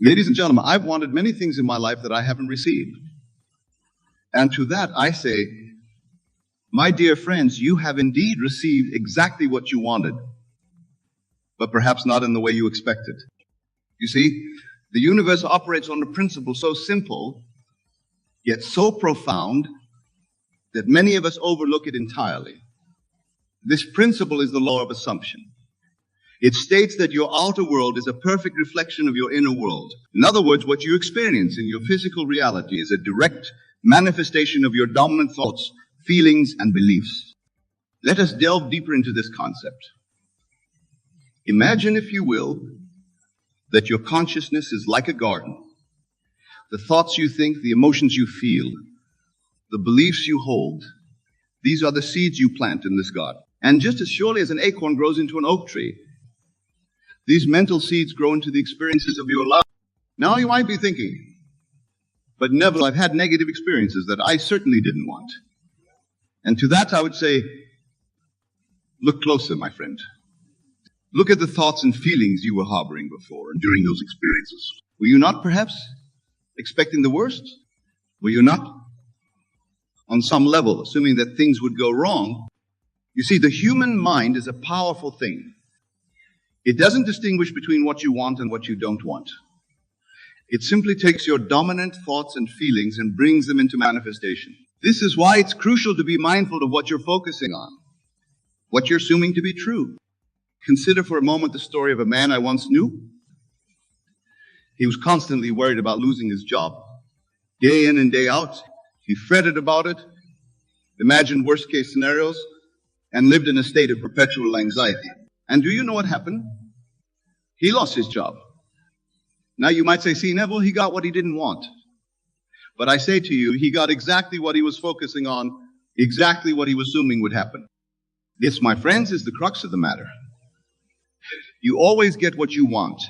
Ladies and gentlemen, I've wanted many things in my life that I haven't received. And to that I say, my dear friends, you have indeed received exactly what you wanted, but perhaps not in the way you expected. You see, the universe operates on a principle so simple, yet so profound, that many of us overlook it entirely. This principle is the law of assumption. It states that your outer world is a perfect reflection of your inner world. In other words, what you experience in your physical reality is a direct manifestation of your dominant thoughts, feelings, and beliefs. Let us delve deeper into this concept. Imagine, if you will, that your consciousness is like a garden. The thoughts you think, the emotions you feel, the beliefs you hold, these are the seeds you plant in this garden. And just as surely as an acorn grows into an oak tree, these mental seeds grow into the experiences of your life. Now you might be thinking, but Neville, I've had negative experiences that I certainly didn't want. And to that I would say, look closer, my friend. Look at the thoughts and feelings you were harboring before and during those experiences. Were you not perhaps expecting the worst? Were you not, on some level, assuming that things would go wrong? You see, the human mind is a powerful thing. It doesn't distinguish between what you want and what you don't want. It simply takes your dominant thoughts and feelings and brings them into manifestation. This is why it's crucial to be mindful of what you're focusing on, what you're assuming to be true. Consider for a moment the story of a man I once knew. He was constantly worried about losing his job. Day in and day out, he fretted about it, imagined worst-case scenarios, and lived in a state of perpetual anxiety. And do you know what happened? He lost his job. Now you might say, see, Neville, he got what he didn't want. But I say to you, he got exactly what he was focusing on, exactly what he was assuming would happen. This, my friends, is the crux of the matter. You always get what you want,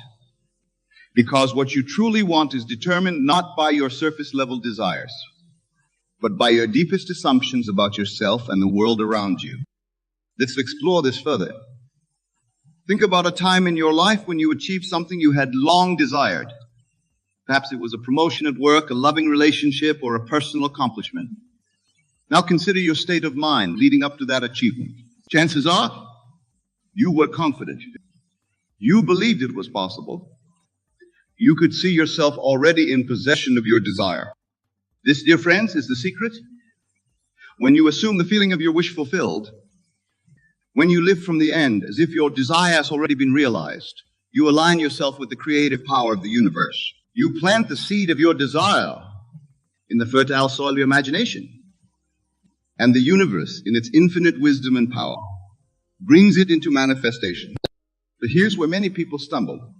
because what you truly want is determined not by your surface-level desires, but by your deepest assumptions about yourself and the world around you. Let's explore this further. Think about a time in your life when you achieved something you had long desired. Perhaps it was a promotion at work, a loving relationship, or a personal accomplishment. Now consider your state of mind leading up to that achievement. Chances are you were confident. You believed it was possible. You could see yourself already in possession of your desire. This, dear friends, is the secret. When you assume the feeling of your wish fulfilled, when you live from the end as if your desire has already been realized, you align yourself with the creative power of the universe. You plant the seed of your desire in the fertile soil of your imagination. And the universe, in its infinite wisdom and power, brings it into manifestation. But here's where many people stumble.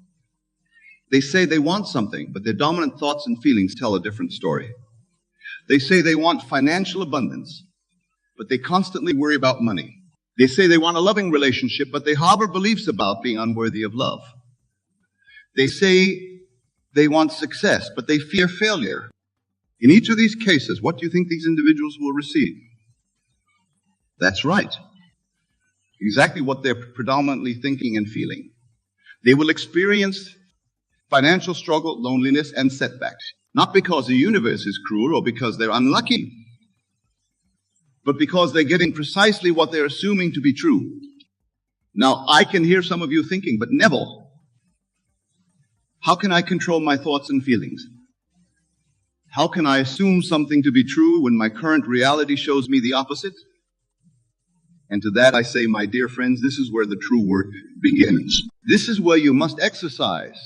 They say they want something, but their dominant thoughts and feelings tell a different story. They say they want financial abundance, but they constantly worry about money. They say they want a loving relationship, but they harbor beliefs about being unworthy of love. They say they want success, but they fear failure. In each of these cases, what do you think these individuals will receive? That's right. Exactly what they're predominantly thinking and feeling. They will experience financial struggle, loneliness, and setbacks. Not because the universe is cruel or because they're unlucky, but because they're getting precisely what they're assuming to be true. Now, I can hear some of you thinking, but Neville, how can I control my thoughts and feelings? How can I assume something to be true when my current reality shows me the opposite? And to that I say, my dear friends, this is where the true work begins. This is where you must exercise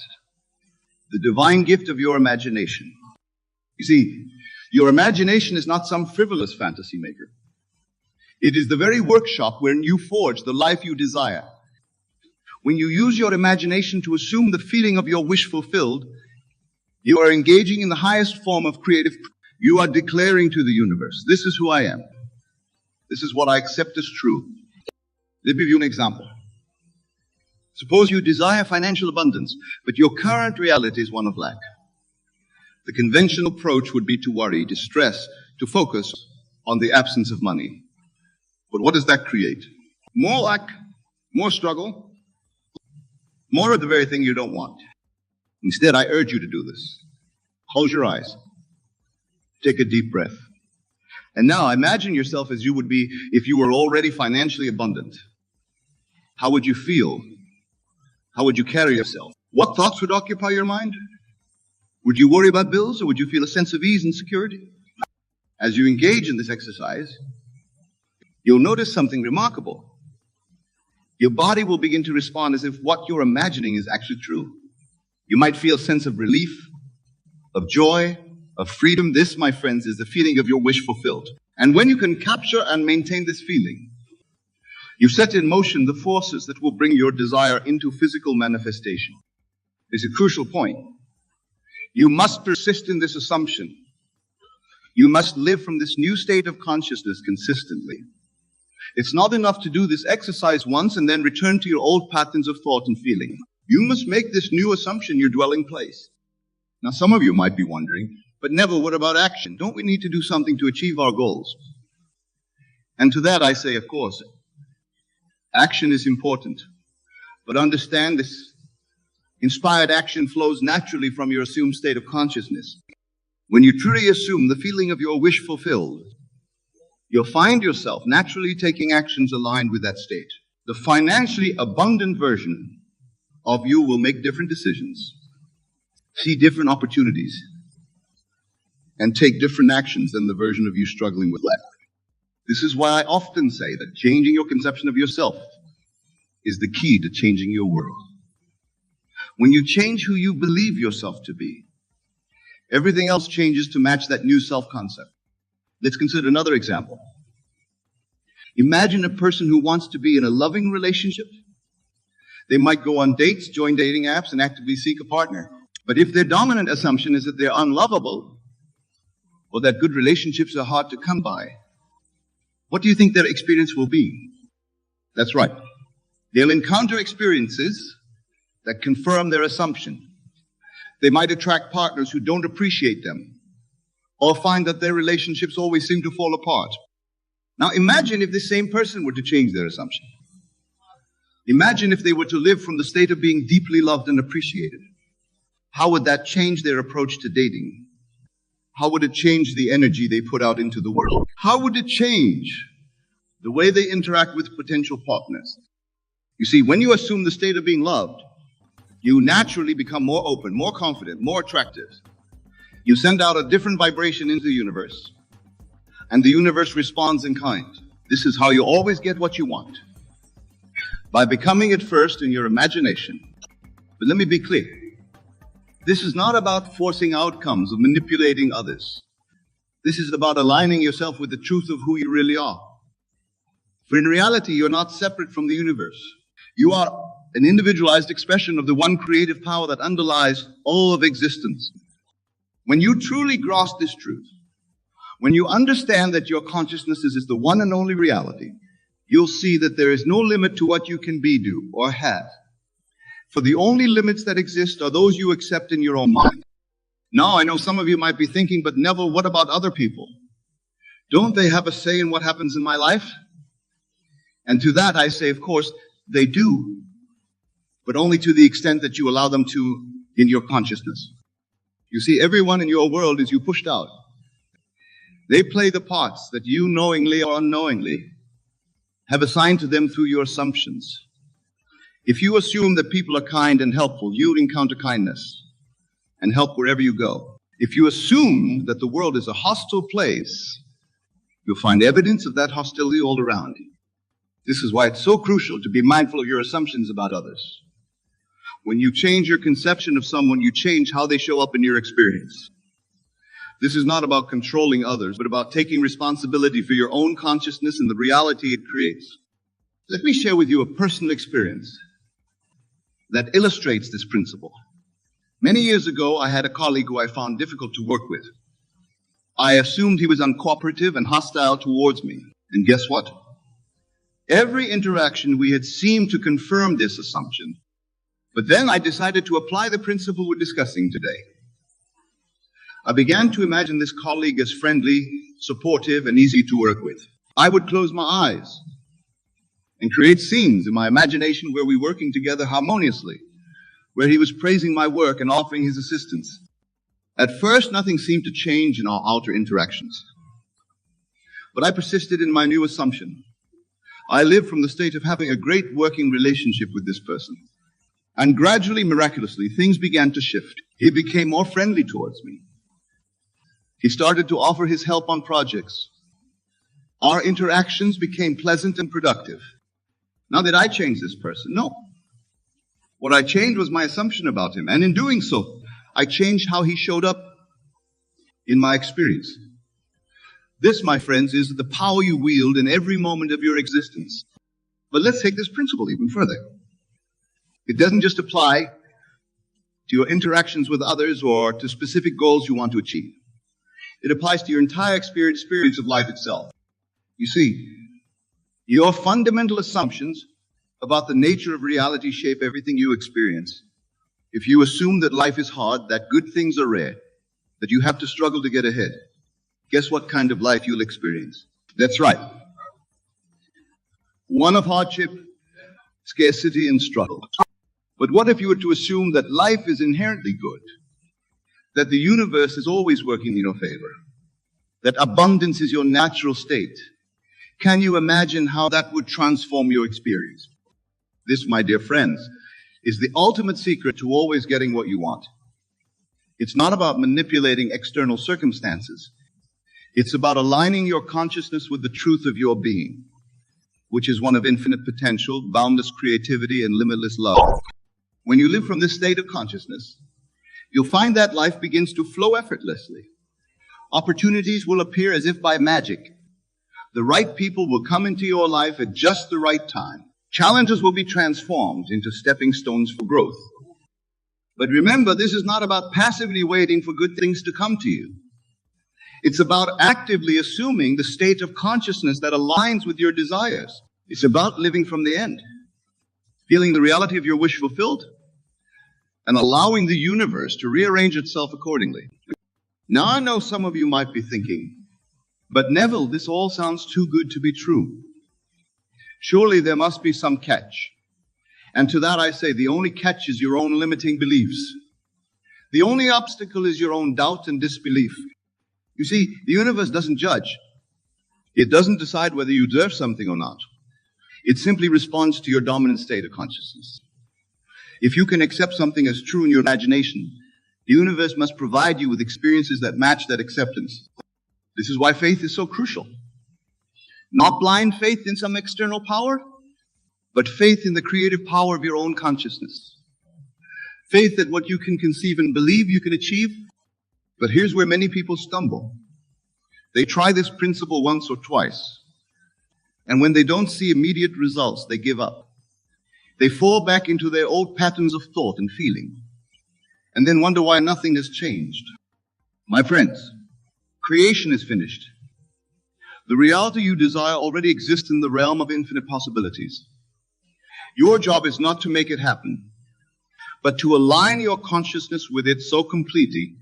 the divine gift of your imagination. You see, your imagination is not some frivolous fantasy maker. It is the very workshop wherein you forge the life you desire. When you use your imagination to assume the feeling of your wish fulfilled, you are engaging in the highest form of creative. You are declaring to the universe, this is who I am. This is what I accept as true. Let me give you an example. Suppose you desire financial abundance, but your current reality is one of lack. The conventional approach would be to worry, to stress, to focus on the absence of money. But what does that create? More lack, more struggle, more of the very thing you don't want. Instead, I urge you to do this. Close your eyes. Take a deep breath. And now imagine yourself as you would be if you were already financially abundant. How would you feel? How would you carry yourself? What thoughts would occupy your mind? Would you worry about bills, or would you feel a sense of ease and security? As you engage in this exercise, you'll notice something remarkable. Your body will begin to respond as if what you're imagining is actually true. You might feel a sense of relief, of joy, of freedom. This, my friends, is the feeling of your wish fulfilled. And when you can capture and maintain this feeling, you set in motion the forces that will bring your desire into physical manifestation. It's a crucial point. You must persist in this assumption. You must live from this new state of consciousness consistently. It's not enough to do this exercise once and then return to your old patterns of thought and feeling. You must make this new assumption your dwelling place. Now, some of you might be wondering, but Neville, what about action? Don't we need to do something to achieve our goals? And to that I say, of course, action is important. But understand this inspired action flows naturally from your assumed state of consciousness. When you truly assume the feeling of your wish fulfilled, you'll find yourself naturally taking actions aligned with that state. The financially abundant version of you will make different decisions, see different opportunities, and take different actions than the version of you struggling with lack. This is why I often say that changing your conception of yourself is the key to changing your world. When you change who you believe yourself to be, everything else changes to match that new self-concept. Let's consider another example. Imagine a person who wants to be in a loving relationship. They might go on dates, join dating apps, and actively seek a partner. But if their dominant assumption is that they're unlovable, or that good relationships are hard to come by, what do you think their experience will be? That's right. They'll encounter experiences that confirm their assumption. They might attract partners who don't appreciate them, or find that their relationships always seem to fall apart. Now imagine if this same person were to change their assumption. Imagine if they were to live from the state of being deeply loved and appreciated. How would that change their approach to dating? How would it change the energy they put out into the world? How would it change the way they interact with potential partners? You see, when you assume the state of being loved, you naturally become more open, more confident, more attractive. You send out a different vibration into the universe, and the universe responds in kind. This is how you always get what you want, by becoming it first in your imagination. But let me be clear. This is not about forcing outcomes or manipulating others. This is about aligning yourself with the truth of who you really are. For in reality, you're not separate from the universe. You are an individualized expression of the one creative power that underlies all of existence. When you truly grasp this truth, when you understand that your consciousness is the one and only reality, you'll see that there is no limit to what you can be, do, or have. For the only limits that exist are those you accept in your own mind. Now, I know some of you might be thinking, but Neville, what about other people? Don't they have a say in what happens in my life? And to that I say, of course, they do, but only to the extent that you allow them to in your consciousness. You see, everyone in your world is you pushed out. They play the parts that you knowingly or unknowingly have assigned to them through your assumptions. If you assume that people are kind and helpful, you'll encounter kindness and help wherever you go. If you assume that the world is a hostile place, you'll find evidence of that hostility all around you. This is why it's so crucial to be mindful of your assumptions about others. When you change your conception of someone, you change how they show up in your experience. This is not about controlling others, but about taking responsibility for your own consciousness and the reality it creates. Let me share with you a personal experience that illustrates this principle. Many years ago, I had a colleague who I found difficult to work with. I assumed he was uncooperative and hostile towards me. And guess what? Every interaction we had seemed to confirm this assumption. But then I decided to apply the principle we're discussing today. I began to imagine this colleague as friendly, supportive, and easy to work with. I would close my eyes and create scenes in my imagination where we were working together harmoniously, where he was praising my work and offering his assistance. At first, nothing seemed to change in our outer interactions. But I persisted in my new assumption. I lived from the state of having a great working relationship with this person. And gradually, miraculously, things began to shift. He became more friendly towards me. He started to offer his help on projects. Our interactions became pleasant and productive. Now, did I change this person? No. What I changed was my assumption about him. And in doing so, I changed how he showed up in my experience. This, my friends, is the power you wield in every moment of your existence. But let's take this principle even further. It doesn't just apply to your interactions with others or to specific goals you want to achieve. It applies to your entire experience of life itself. You see, your fundamental assumptions about the nature of reality shape everything you experience. If you assume that life is hard, that good things are rare, that you have to struggle to get ahead, guess what kind of life you'll experience? That's right. One of hardship, scarcity, and struggle. But what if you were to assume that life is inherently good, that the universe is always working in your favor, that abundance is your natural state? Can you imagine how that would transform your experience? This, my dear friends, is the ultimate secret to always getting what you want. It's not about manipulating external circumstances. It's about aligning your consciousness with the truth of your being, which is one of infinite potential, boundless creativity, and limitless love. When you live from this state of consciousness, you'll find that life begins to flow effortlessly. Opportunities will appear as if by magic. The right people will come into your life at just the right time. Challenges will be transformed into stepping stones for growth. But remember, this is not about passively waiting for good things to come to you. It's about actively assuming the state of consciousness that aligns with your desires. It's about living from the end, feeling the reality of your wish fulfilled, and allowing the universe to rearrange itself accordingly. Now, I know some of you might be thinking, but Neville, this all sounds too good to be true. Surely there must be some catch. And to that I say, the only catch is your own limiting beliefs. The only obstacle is your own doubt and disbelief. You see, the universe doesn't judge. It doesn't decide whether you deserve something or not. It simply responds to your dominant state of consciousness. If you can accept something as true in your imagination, the universe must provide you with experiences that match that acceptance. This is why faith is so crucial. Not blind faith in some external power, but faith in the creative power of your own consciousness. Faith that what you can conceive and believe you can achieve. But here's where many people stumble. They try this principle once or twice, and when they don't see immediate results, they give up. They fall back into their old patterns of thought and feeling, and then wonder why nothing has changed. My friends, creation is finished. The reality you desire already exists in the realm of infinite possibilities. Your job is not to make it happen, but to align your consciousness with it so completely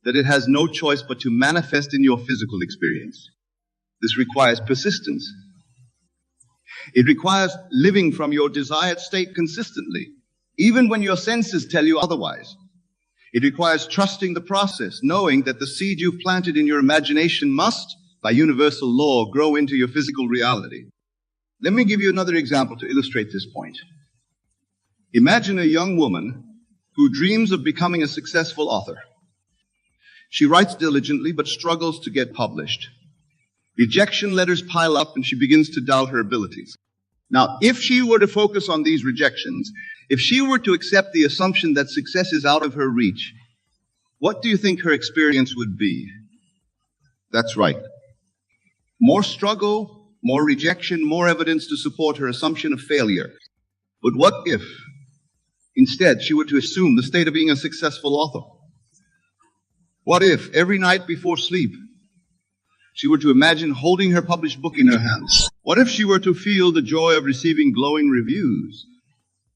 that it has no choice but to manifest in your physical experience. This requires persistence. It requires living from your desired state consistently, even when your senses tell you otherwise. It requires trusting the process, knowing that the seed you've planted in your imagination must, by universal law, grow into your physical reality. Let me give you another example to illustrate this point. Imagine a young woman who dreams of becoming a successful author. She writes diligently but struggles to get published. Rejection letters pile up and she begins to doubt her abilities. Now, if she were to focus on these rejections, if she were to accept the assumption that success is out of her reach, what do you think her experience would be? That's right. More struggle, more rejection, more evidence to support her assumption of failure. But what if, instead, she were to assume the state of being a successful author? What if, every night before sleep, she were to imagine holding her published book in her hands? What if she were to feel the joy of receiving glowing reviews,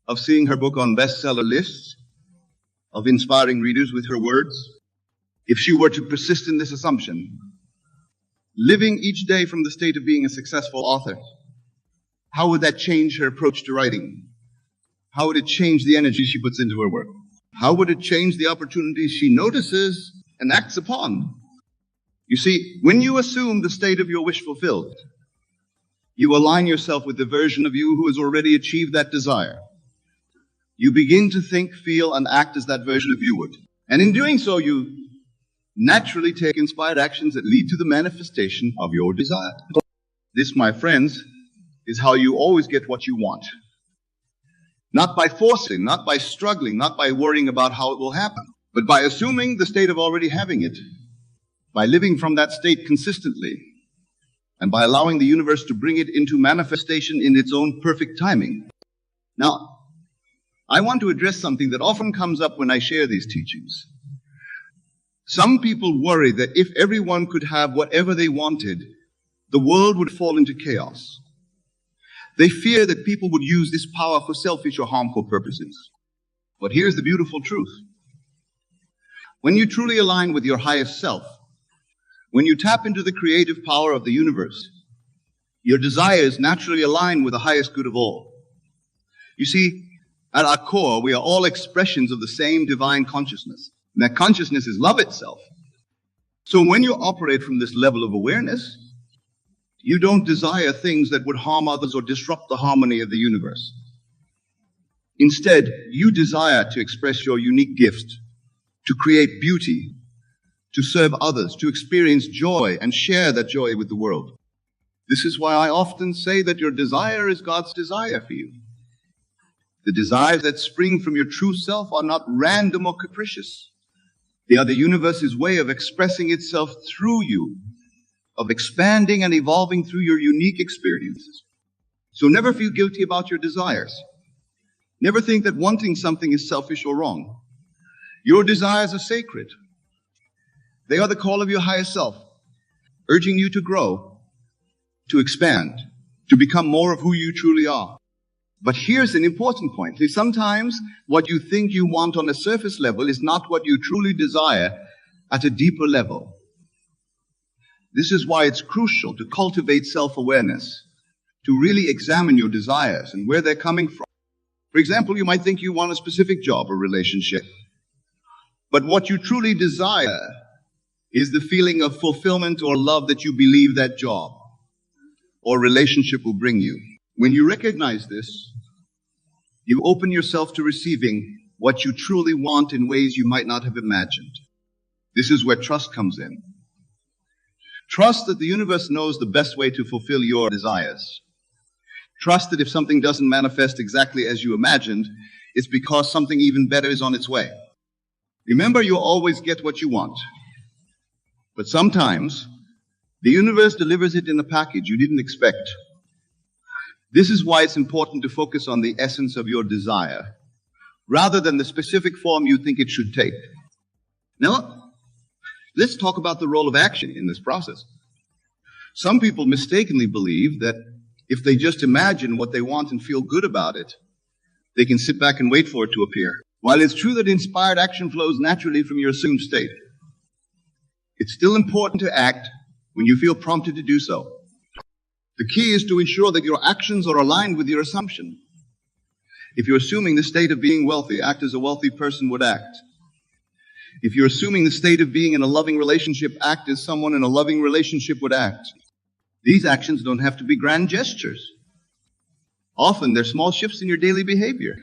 of seeing her book on bestseller lists, of inspiring readers with her words? If she were to persist in this assumption, living each day from the state of being a successful author, how would that change her approach to writing? How would it change the energy she puts into her work? How would it change the opportunities she notices and acts upon? You see, when you assume the state of your wish fulfilled, you align yourself with the version of you who has already achieved that desire. You begin to think, feel, and act as that version of you would. And in doing so, you naturally take inspired actions that lead to the manifestation of your desire. This, my friends, is how you always get what you want. Not by forcing, not by struggling, not by worrying about how it will happen, but by assuming the state of already having it, by living from that state consistently, and by allowing the universe to bring it into manifestation in its own perfect timing. Now, I want to address something that often comes up when I share these teachings. Some people worry that if everyone could have whatever they wanted, the world would fall into chaos. They fear that people would use this power for selfish or harmful purposes. But here's the beautiful truth. When you truly align with your highest self, when you tap into the creative power of the universe, your desires naturally align with the highest good of all. You see, at our core, we are all expressions of the same divine consciousness. And that consciousness is love itself. So when you operate from this level of awareness, you don't desire things that would harm others or disrupt the harmony of the universe. Instead, you desire to express your unique gift, to create beauty, to serve others, to experience joy and share that joy with the world. This is why I often say that your desire is God's desire for you. The desires that spring from your true self are not random or capricious. They are the universe's way of expressing itself through you, of expanding and evolving through your unique experiences. So never feel guilty about your desires. Never think that wanting something is selfish or wrong. Your desires are sacred. They are the call of your higher self, urging you to grow, to expand, to become more of who you truly are. But here's an important point. See, sometimes what you think you want on a surface level is not what you truly desire at a deeper level. This is why it's crucial to cultivate self-awareness, to really examine your desires and where they're coming from. For example, you might think you want a specific job or relationship, but what you truly desire is the feeling of fulfillment or love that you believe that job or relationship will bring you. When you recognize this, you open yourself to receiving what you truly want in ways you might not have imagined. This is where trust comes in. Trust that the universe knows the best way to fulfill your desires. Trust that if something doesn't manifest exactly as you imagined, it's because something even better is on its way. Remember, you always get what you want. But sometimes, the universe delivers it in a package you didn't expect. This is why it's important to focus on the essence of your desire, rather than the specific form you think it should take. Now, let's talk about the role of action in this process. Some people mistakenly believe that if they just imagine what they want and feel good about it, they can sit back and wait for it to appear. While it's true that inspired action flows naturally from your assumed state, it's still important to act when you feel prompted to do so. The key is to ensure that your actions are aligned with your assumption. If you're assuming the state of being wealthy, act as a wealthy person would act. If you're assuming the state of being in a loving relationship, act as someone in a loving relationship would act. These actions don't have to be grand gestures. Often they're small shifts in your daily behavior.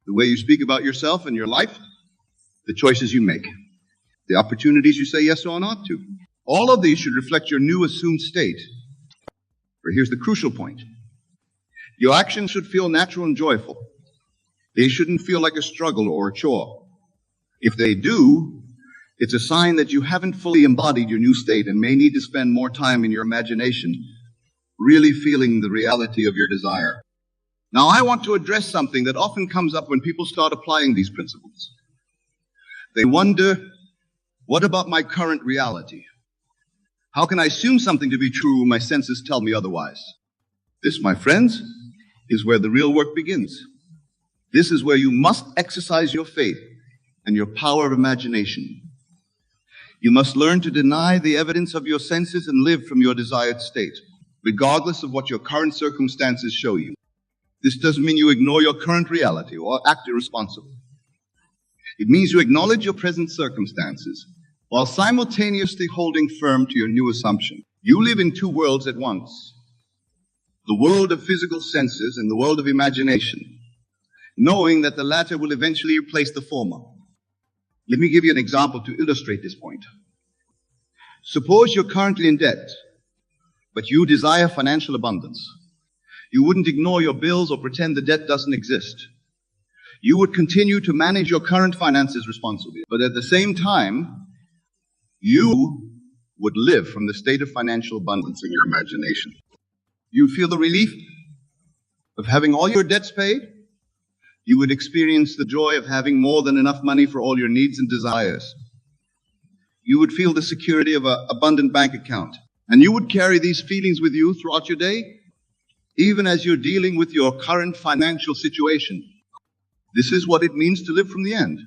The way you speak about yourself and your life, the choices you make, the opportunities you say yes or not to. All of these should reflect your new assumed state. But here's the crucial point. Your actions should feel natural and joyful. They shouldn't feel like a struggle or a chore. If they do, it's a sign that you haven't fully embodied your new state and may need to spend more time in your imagination, really feeling the reality of your desire. Now, I want to address something that often comes up when people start applying these principles. They wonder, what about my current reality? How can I assume something to be true when my senses tell me otherwise? This, my friends, is where the real work begins. This is where you must exercise your faith and your power of imagination. You must learn to deny the evidence of your senses and live from your desired state, regardless of what your current circumstances show you. This doesn't mean you ignore your current reality or act irresponsibly. It means you acknowledge your present circumstances while simultaneously holding firm to your new assumption. You live in two worlds at once, the world of physical senses and the world of imagination, knowing that the latter will eventually replace the former. Let me give you an example to illustrate this point. Suppose you're currently in debt, but you desire financial abundance. You wouldn't ignore your bills or pretend the debt doesn't exist. You would continue to manage your current finances responsibly, but at the same time, you would live from the state of financial abundance in your imagination. You'd feel the relief of having all your debts paid. You would experience the joy of having more than enough money for all your needs and desires. You would feel the security of an abundant bank account. And you would carry these feelings with you throughout your day, even as you're dealing with your current financial situation. This is what it means to live from the end.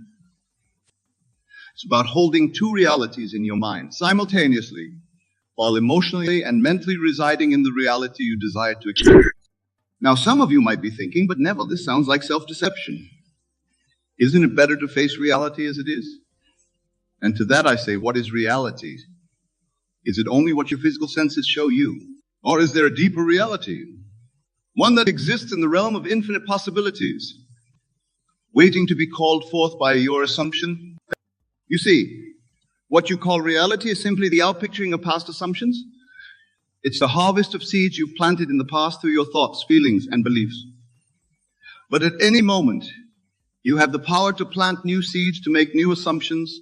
It's about holding two realities in your mind simultaneously, while emotionally and mentally residing in the reality you desire to experience. Now, some of you might be thinking, but Neville, this sounds like self-deception. Isn't it better to face reality as it is? And to that I say, what is reality? Is it only what your physical senses show you? Or is there a deeper reality? One that exists in the realm of infinite possibilities, waiting to be called forth by your assumption? You see, what you call reality is simply the outpicturing of past assumptions. It's the harvest of seeds you've planted in the past through your thoughts, feelings, and beliefs. But at any moment, you have the power to plant new seeds, to make new assumptions,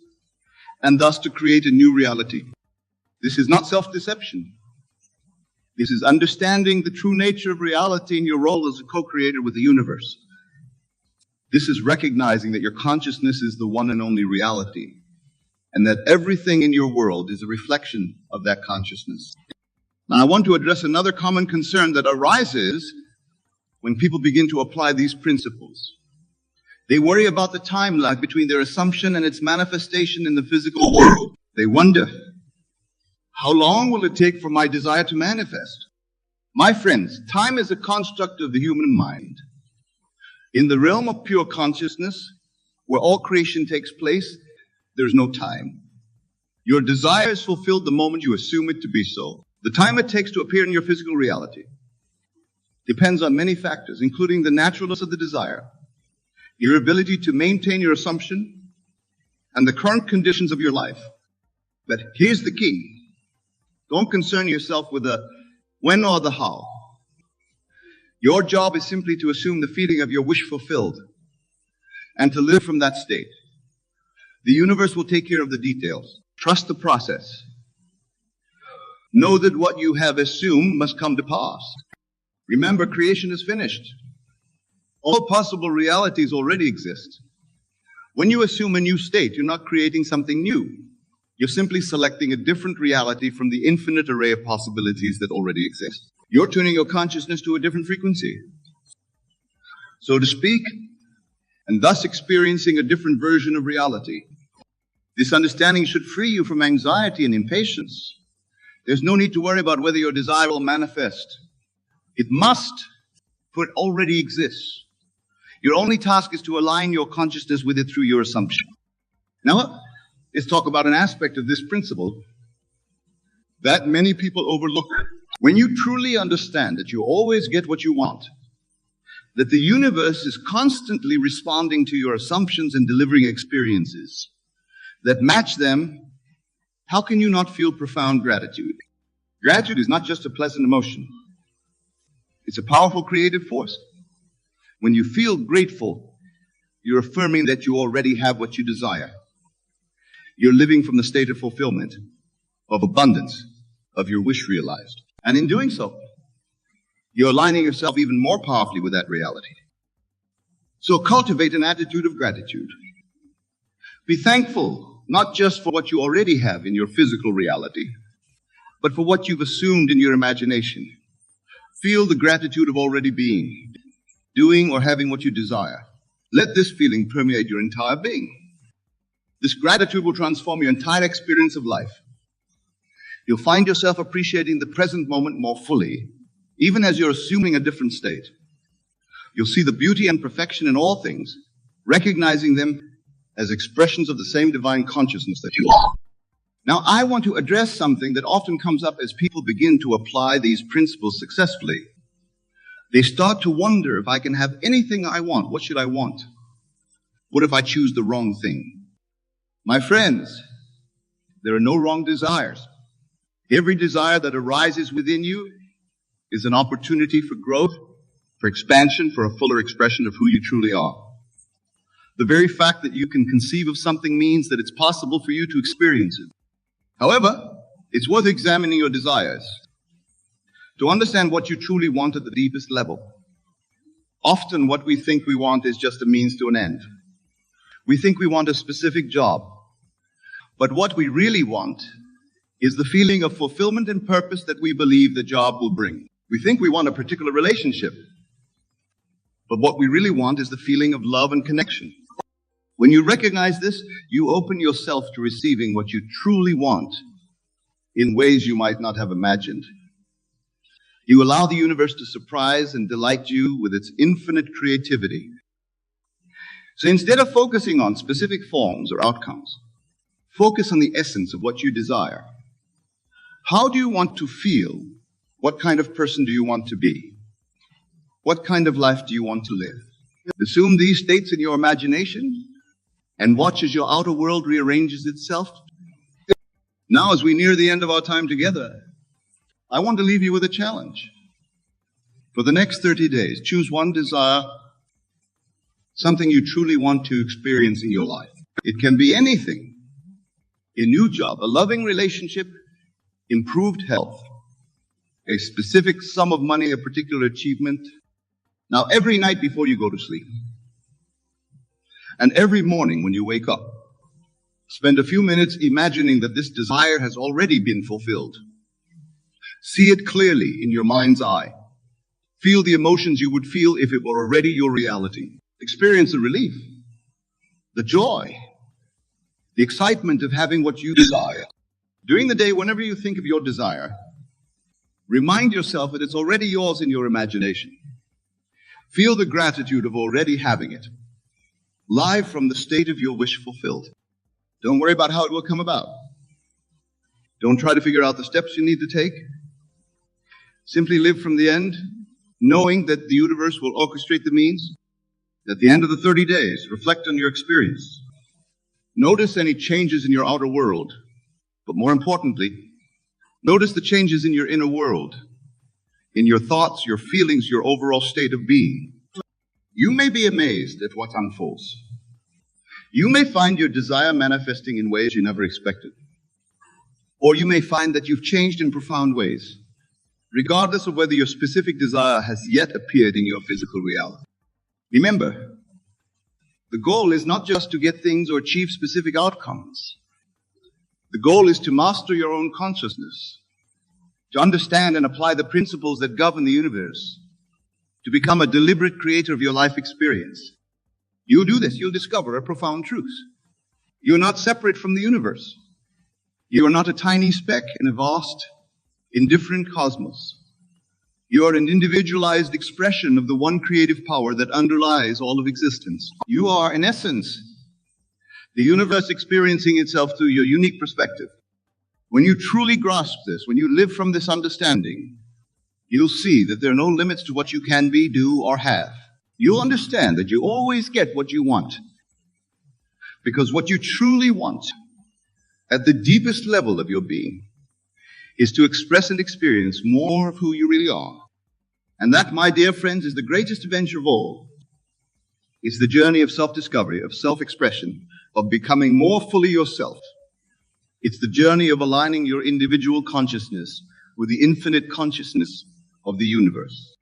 and thus to create a new reality. This is not self-deception. This is understanding the true nature of reality in your role as a co-creator with the universe. This is recognizing that your consciousness is the one and only reality, and that everything in your world is a reflection of that consciousness. Now, I want to address another common concern that arises when people begin to apply these principles. They worry about the time lag between their assumption and its manifestation in the physical world. They wonder, how long will it take for my desire to manifest? My friends, time is a construct of the human mind. In the realm of pure consciousness, where all creation takes place, there's no time. Your desire is fulfilled the moment you assume it to be so. The time it takes to appear in your physical reality depends on many factors, including the naturalness of the desire, your ability to maintain your assumption, and the current conditions of your life. But here's the key. Don't concern yourself with the when or the how. Your job is simply to assume the feeling of your wish fulfilled and to live from that state. The universe will take care of the details. Trust the process. Know that what you have assumed must come to pass. Remember, creation is finished. All possible realities already exist. When you assume a new state, you're not creating something new. You're simply selecting a different reality from the infinite array of possibilities that already exist. You're tuning your consciousness to a different frequency, so to speak, and thus experiencing a different version of reality. This understanding should free you from anxiety and impatience. There's no need to worry about whether your desire will manifest. It must, for it already exists. Your only task is to align your consciousness with it through your assumption. Now, let's talk about an aspect of this principle that many people overlook. When you truly understand that you always get what you want, that the universe is constantly responding to your assumptions and delivering experiences that match them, how can you not feel profound gratitude? Gratitude is not just a pleasant emotion. It's a powerful creative force. When you feel grateful, you're affirming that you already have what you desire. You're living from the state of fulfillment, of abundance, of your wish realized. And in doing so, you're aligning yourself even more powerfully with that reality. So cultivate an attitude of gratitude. Be thankful, not just for what you already have in your physical reality, but for what you've assumed in your imagination. Feel the gratitude of already being, doing or having what you desire. Let this feeling permeate your entire being. This gratitude will transform your entire experience of life. You'll find yourself appreciating the present moment more fully, even as you're assuming a different state. You'll see the beauty and perfection in all things, recognizing them as expressions of the same divine consciousness that you are. Now, I want to address something that often comes up as people begin to apply these principles successfully. They start to wonder, if I can have anything I want, what should I want? What if I choose the wrong thing? My friends, there are no wrong desires. Every desire that arises within you is an opportunity for growth, for expansion, for a fuller expression of who you truly are. The very fact that you can conceive of something means that it's possible for you to experience it. However, it's worth examining your desires to understand what you truly want at the deepest level. Often what we think we want is just a means to an end. We think we want a specific job, but what we really want is the feeling of fulfillment and purpose that we believe the job will bring. We think we want a particular relationship, but what we really want is the feeling of love and connection. When you recognize this, you open yourself to receiving what you truly want in ways you might not have imagined. You allow the universe to surprise and delight you with its infinite creativity. So instead of focusing on specific forms or outcomes, focus on the essence of what you desire. How do you want to feel? What kind of person do you want to be? What kind of life do you want to live? Assume these states in your imagination and watch as your outer world rearranges itself. Now, as we near the end of our time together, I want to leave you with a challenge. For the next 30 days, choose one desire, something you truly want to experience in your life. It can be anything. A new job, a loving relationship, improved health, a specific sum of money, a particular achievement. Now, every night before you go to sleep, and every morning when you wake up, spend a few minutes imagining that this desire has already been fulfilled. See it clearly in your mind's eye. Feel the emotions you would feel if it were already your reality. Experience the relief, the joy, the excitement of having what you desire. During the day, whenever you think of your desire, remind yourself that it's already yours in your imagination. Feel the gratitude of already having it, live from the state of your wish fulfilled. Don't worry about how it will come about. Don't try to figure out the steps you need to take. Simply live from the end, knowing that the universe will orchestrate the means. At the end of the 30 days, reflect on your experience. Notice any changes in your outer world, but more importantly, notice the changes in your inner world, in your thoughts, your feelings, your overall state of being. You may be amazed at what unfolds. You may find your desire manifesting in ways you never expected. Or you may find that you've changed in profound ways, regardless of whether your specific desire has yet appeared in your physical reality. Remember, the goal is not just to get things or achieve specific outcomes. The goal is to master your own consciousness, to understand and apply the principles that govern the universe, to become a deliberate creator of your life experience. You'll do this, you'll discover a profound truth. You're not separate from the universe. You are not a tiny speck in a vast, indifferent cosmos. You are an individualized expression of the one creative power that underlies all of existence. You are, in essence, the universe experiencing itself through your unique perspective. When you truly grasp this, when you live from this understanding, you'll see that there are no limits to what you can be, do, or have. You'll understand that you always get what you want. Because what you truly want, at the deepest level of your being, is to express and experience more of who you really are. And that, my dear friends, is the greatest adventure of all. It's the journey of self-discovery, of self-expression, of becoming more fully yourself. It's the journey of aligning your individual consciousness with the infinite consciousness of the universe.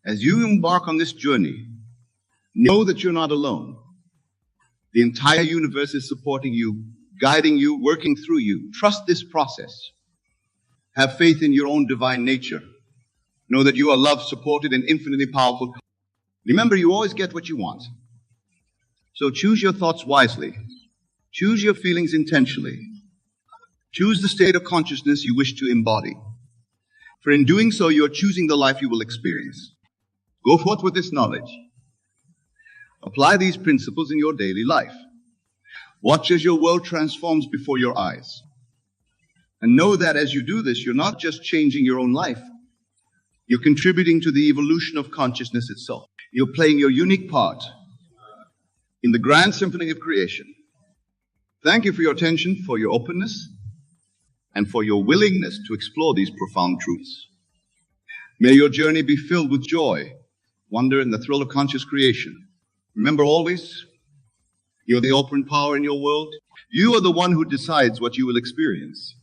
As you embark on this journey, know that you're not alone. The entire universe is supporting you, guiding you, working through you. Trust this process. Have faith in your own divine nature. Know that you are love supported and infinitely powerful. Remember, you always get what you want. So choose your thoughts wisely. Choose your feelings intentionally. Choose the state of consciousness you wish to embody. For in doing so, you are choosing the life you will experience. Go forth with this knowledge. Apply these principles in your daily life. Watch as your world transforms before your eyes. And know that as you do this, you're not just changing your own life, you're contributing to the evolution of consciousness itself. You're playing your unique part in the grand symphony of creation. Thank you for your attention, for your openness, and for your willingness to explore these profound truths. May your journey be filled with joy, wonder, and the thrill of conscious creation. Remember always, you're the open power in your world. You are the one who decides what you will experience.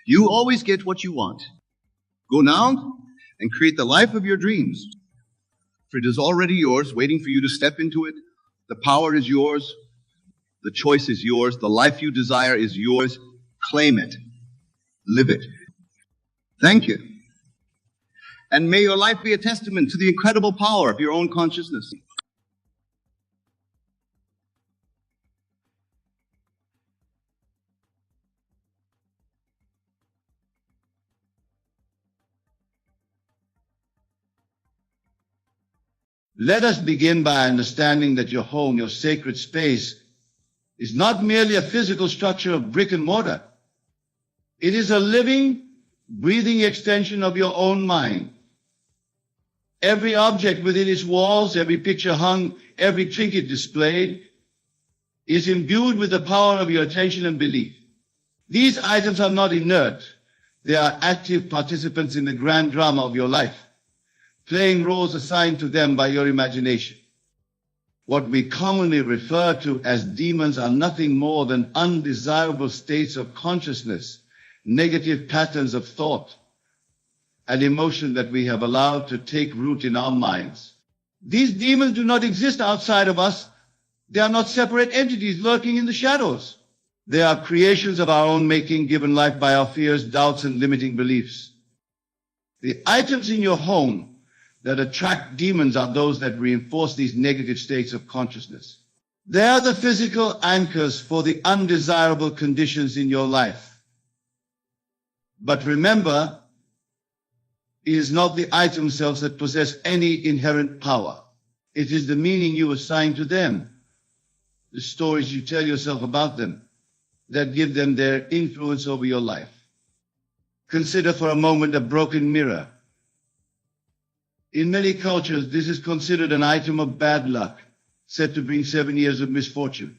You always get what you want. Go now and create the life of your dreams, for it is already yours, waiting for you to step into it. The power is yours. The choice is yours. The life you desire is yours. Claim it. Live it. Thank you. And may your life be a testament to the incredible power of your own consciousness. Let us begin by understanding that your home, your sacred space, is not merely a physical structure of brick and mortar. It is a living, breathing extension of your own mind. Every object within its walls, every picture hung, every trinket displayed, is imbued with the power of your attention and belief. These items are not inert. They are active participants in the grand drama of your life, playing roles assigned to them by your imagination. What we commonly refer to as demons are nothing more than undesirable states of consciousness, negative patterns of thought and emotion that we have allowed to take root in our minds. These demons do not exist outside of us. They are not separate entities lurking in the shadows. They are creations of our own making, given life by our fears, doubts, and limiting beliefs. The items in your home that attract demons are those that reinforce these negative states of consciousness. They are the physical anchors for the undesirable conditions in your life. But remember, it is not the items themselves that possess any inherent power. It is the meaning you assign to them, the stories you tell yourself about them, that give them their influence over your life. Consider for a moment a broken mirror. In many cultures, this is considered an item of bad luck, said to bring 7 years of misfortune.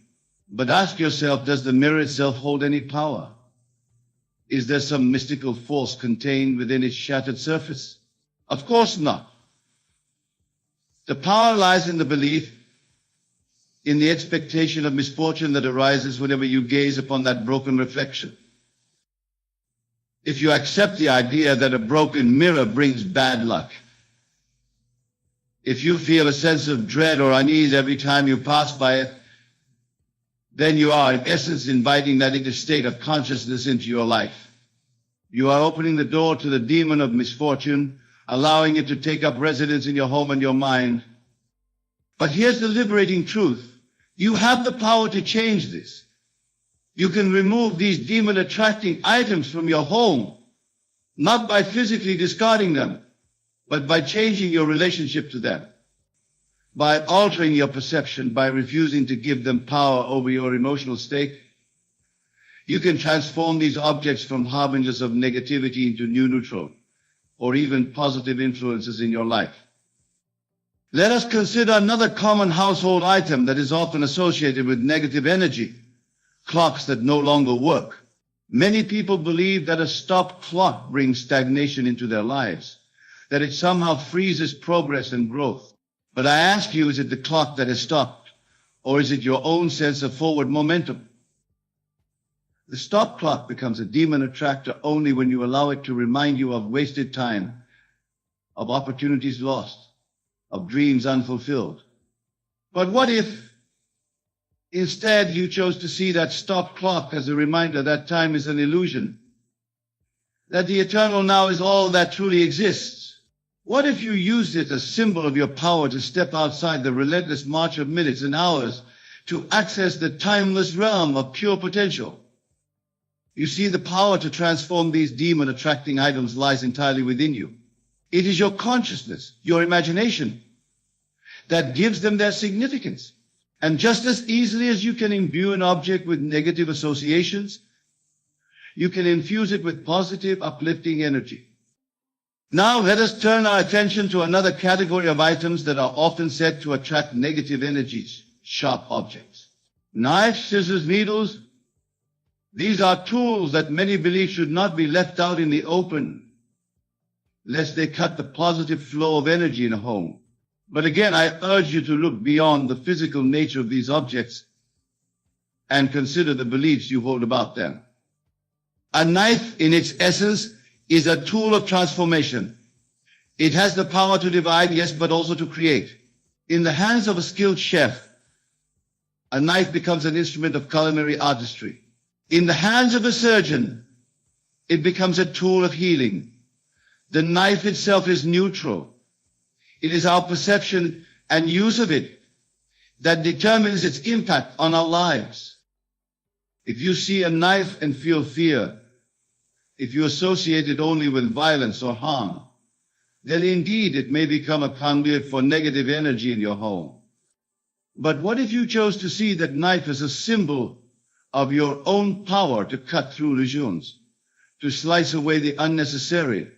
But ask yourself, does the mirror itself hold any power? Is there some mystical force contained within its shattered surface? Of course not. The power lies in the belief, in the expectation of misfortune that arises whenever you gaze upon that broken reflection. If you accept the idea that a broken mirror brings bad luck, if you feel a sense of dread or unease every time you pass by it, then you are, in essence, inviting that into state of consciousness into your life. You are opening the door to the demon of misfortune, allowing it to take up residence in your home and your mind. But here's the liberating truth. You have the power to change this. You can remove these demon-attracting items from your home, not by physically discarding them, but by changing your relationship to them, by altering your perception, by refusing to give them power over your emotional state. You can transform these objects from harbingers of negativity into new neutral or even positive influences in your life. Let us consider another common household item that is often associated with negative energy: clocks that no longer work. Many people believe that a stopped clock brings stagnation into their lives, that it somehow freezes progress and growth. But I ask you, is it the clock that has stopped, or is it your own sense of forward momentum? The stop clock becomes a demon attractor only when you allow it to remind you of wasted time, of opportunities lost, of dreams unfulfilled. But what if instead you chose to see that stop clock as a reminder that time is an illusion, that the eternal now is all that truly exists? What if you used it as a symbol of your power to step outside the relentless march of minutes and hours to access the timeless realm of pure potential? You see, the power to transform these demon-attracting items lies entirely within you. It is your consciousness, your imagination, that gives them their significance. And just as easily as you can imbue an object with negative associations, you can infuse it with positive, uplifting energy. Now let us turn our attention to another category of items that are often said to attract negative energies: sharp objects. Knives, scissors, needles. These are tools that many believe should not be left out in the open, lest they cut the positive flow of energy in a home. But again, I urge you to look beyond the physical nature of these objects and consider the beliefs you hold about them. A knife, in its essence, is a tool of transformation. It has the power to divide, yes, but also to create. In the hands of a skilled chef, a knife becomes an instrument of culinary artistry. In the hands of a surgeon, it becomes a tool of healing. The knife itself is neutral. It is our perception and use of it that determines its impact on our lives. If you see a knife and feel fear, if you associate it only with violence or harm, then indeed it may become a conduit for negative energy in your home. But what if you chose to see that knife as a symbol of your own power to cut through illusions, to slice away the unnecessary,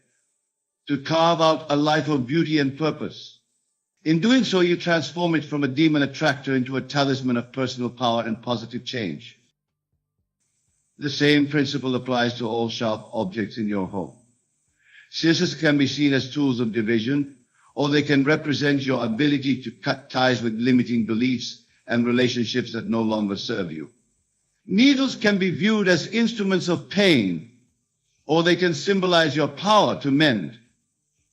to carve out a life of beauty and purpose? In doing so, you transform it from a demon attractor into a talisman of personal power and positive change. The same principle applies to all sharp objects in your home. Scissors can be seen as tools of division, or they can represent your ability to cut ties with limiting beliefs and relationships that no longer serve you. Needles can be viewed as instruments of pain, or they can symbolize your power to mend,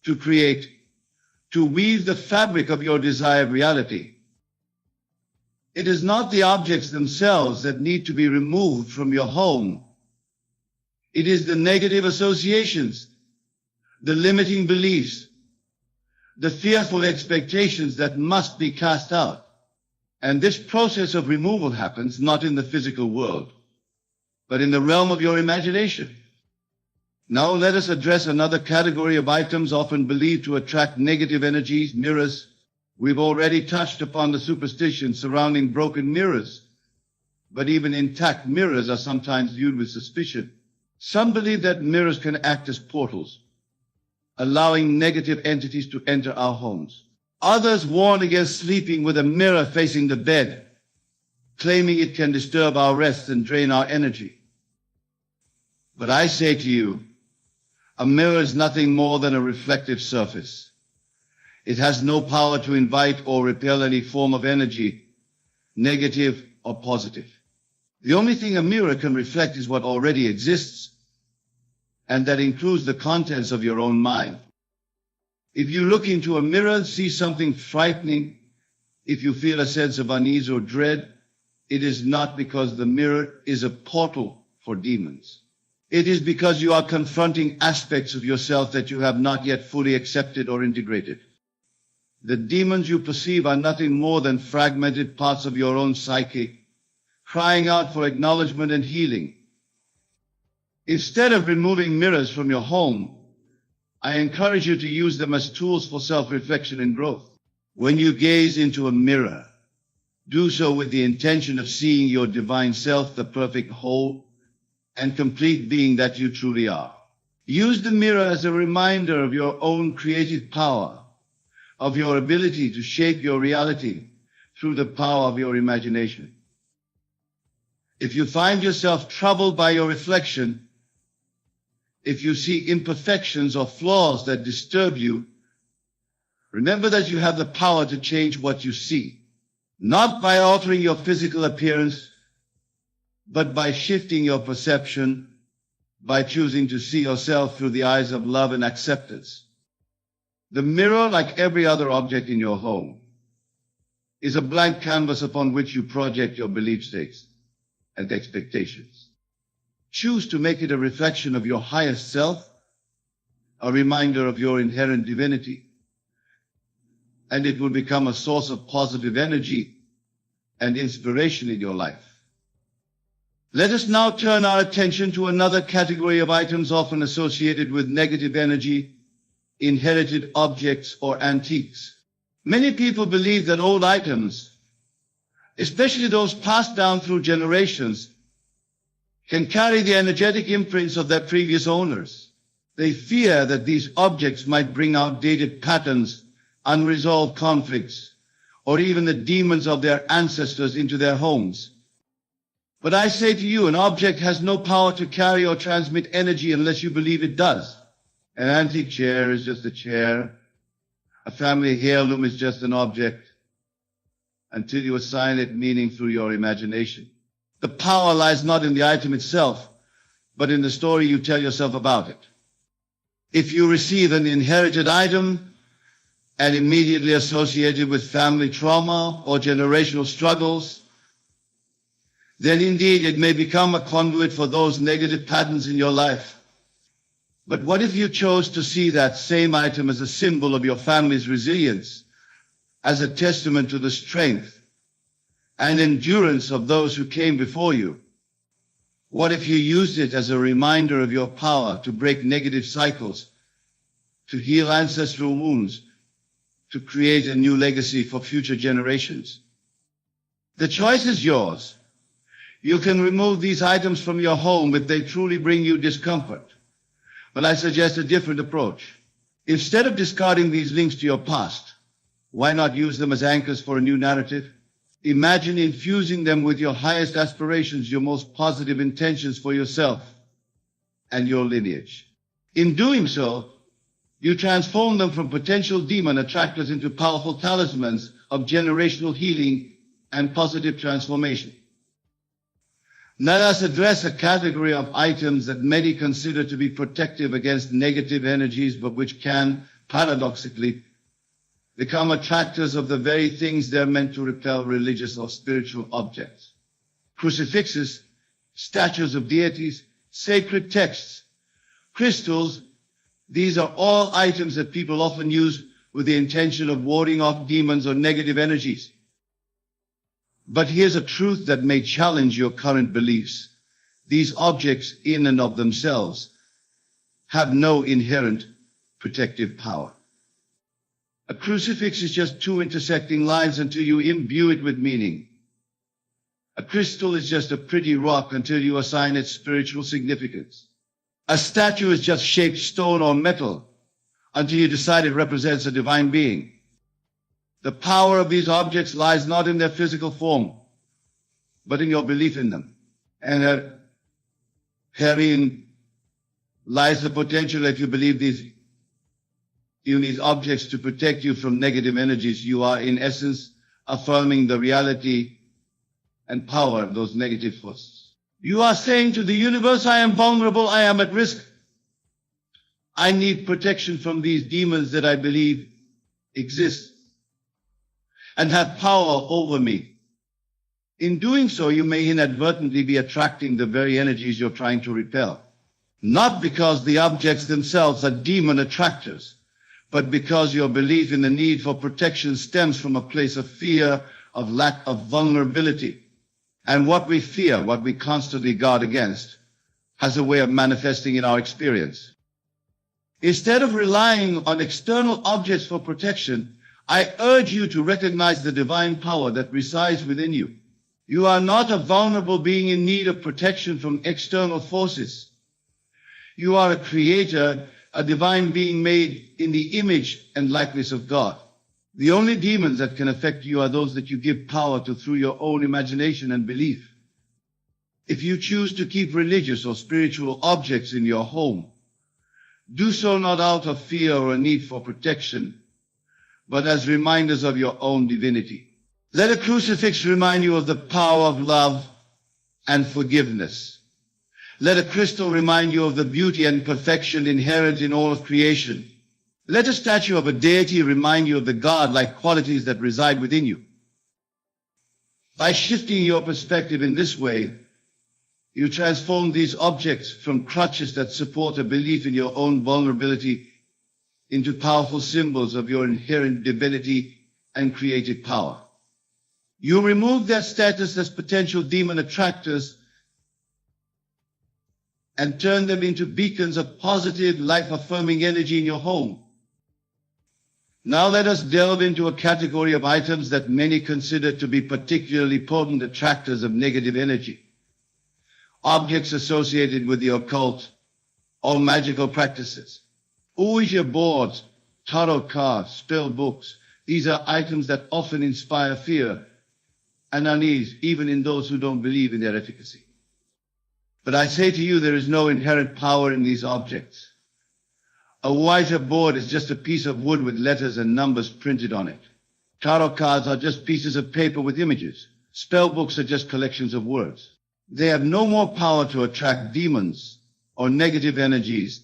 to create, to weave the fabric of your desired reality. It is not the objects themselves that need to be removed from your home. It is the negative associations, the limiting beliefs, the fearful expectations that must be cast out. And this process of removal happens not in the physical world, but in the realm of your imagination. Now let us address another category of items often believed to attract negative energies: mirrors. We've already touched upon the superstition surrounding broken mirrors, but even intact mirrors are sometimes viewed with suspicion. Some believe that mirrors can act as portals, allowing negative entities to enter our homes. Others warn against sleeping with a mirror facing the bed, claiming it can disturb our rest and drain our energy. But I say to you, a mirror is nothing more than a reflective surface. It has no power to invite or repel any form of energy, negative or positive. The only thing a mirror can reflect is what already exists, and that includes the contents of your own mind. If you look into a mirror, see something frightening, if you feel a sense of unease or dread, it is not because the mirror is a portal for demons. It is because you are confronting aspects of yourself that you have not yet fully accepted or integrated. The demons you perceive are nothing more than fragmented parts of your own psyche, crying out for acknowledgement and healing. Instead of removing mirrors from your home, I encourage you to use them as tools for self-reflection and growth. When you gaze into a mirror, do so with the intention of seeing your divine self, the perfect whole and complete being that you truly are. Use the mirror as a reminder of your own creative power, of your ability to shape your reality through the power of your imagination. If you find yourself troubled by your reflection, if you see imperfections or flaws that disturb you, remember that you have the power to change what you see, not by altering your physical appearance, but by shifting your perception, by choosing to see yourself through the eyes of love and acceptance. The mirror, like every other object in your home, is a blank canvas upon which you project your belief states and expectations. Choose to make it a reflection of your highest self, a reminder of your inherent divinity, and it will become a source of positive energy and inspiration in your life. Let us now turn our attention to another category of items often associated with negative energy: inherited objects or antiques. Many people believe that old items, especially those passed down through generations, can carry the energetic imprints of their previous owners. They fear that these objects might bring outdated patterns, unresolved conflicts, or even the demons of their ancestors into their homes. But I say to you, an object has no power to carry or transmit energy unless you believe it does. An antique chair is just a chair. A family heirloom is just an object until you assign it meaning through your imagination. The power lies not in the item itself, but in the story you tell yourself about it. If you receive an inherited item and immediately associate it with family trauma or generational struggles, then indeed it may become a conduit for those negative patterns in your life. But what if you chose to see that same item as a symbol of your family's resilience, as a testament to the strength and endurance of those who came before you? What if you used it as a reminder of your power to break negative cycles, to heal ancestral wounds, to create a new legacy for future generations? The choice is yours. You can remove these items from your home if they truly bring you discomfort. But I suggest a different approach. Instead of discarding these links to your past, why not use them as anchors for a new narrative? Imagine infusing them with your highest aspirations, your most positive intentions for yourself and your lineage. In doing so, you transform them from potential demon attractors into powerful talismans of generational healing and positive transformation. Let us address a category of items that many consider to be protective against negative energies, but which can, paradoxically, become attractors of the very things they're meant to repel: religious or spiritual objects. Crucifixes, statues of deities, sacred texts, crystals, these are all items that people often use with the intention of warding off demons or negative energies. But here's a truth that may challenge your current beliefs. These objects, in and of themselves, have no inherent protective power. A crucifix is just two intersecting lines until you imbue it with meaning. A crystal is just a pretty rock until you assign it spiritual significance. A statue is just shaped stone or metal until you decide it represents a divine being. The power of these objects lies not in their physical form, but in your belief in them. And herein lies the potential. If you believe you need objects to protect you from negative energies, you are in essence affirming the reality and power of those negative forces. You are saying to the universe, I am vulnerable, I am at risk. I need protection from these demons that I believe exist and have power over me. In doing so, you may inadvertently be attracting the very energies you're trying to repel. Not because the objects themselves are demon attractors, but because your belief in the need for protection stems from a place of fear, of lack of vulnerability. And what we fear, what we constantly guard against, has a way of manifesting in our experience. Instead of relying on external objects for protection, I urge you to recognize the divine power that resides within you. You are not a vulnerable being in need of protection from external forces. You are a creator, a divine being made in the image and likeness of God. The only demons that can affect you are those that you give power to through your own imagination and belief. If you choose to keep religious or spiritual objects in your home, do so not out of fear or a need for protection, but as reminders of your own divinity. Let a crucifix remind you of the power of love and forgiveness. Let a crystal remind you of the beauty and perfection inherent in all of creation. Let a statue of a deity remind you of the God-like qualities that reside within you. By shifting your perspective in this way, you transform these objects from crutches that support a belief in your own vulnerability into powerful symbols of your inherent divinity and creative power. You remove their status as potential demon attractors and turn them into beacons of positive, life-affirming energy in your home. Now let us delve into a category of items that many consider to be particularly potent attractors of negative energy. Objects associated with the occult or magical practices. Ouija boards, tarot cards, spell books. These are items that often inspire fear and unease, even in those who don't believe in their efficacy. But I say to you, there is no inherent power in these objects. A Ouija board is just a piece of wood with letters and numbers printed on it. Tarot cards are just pieces of paper with images. Spell books are just collections of words. They have no more power to attract demons or negative energies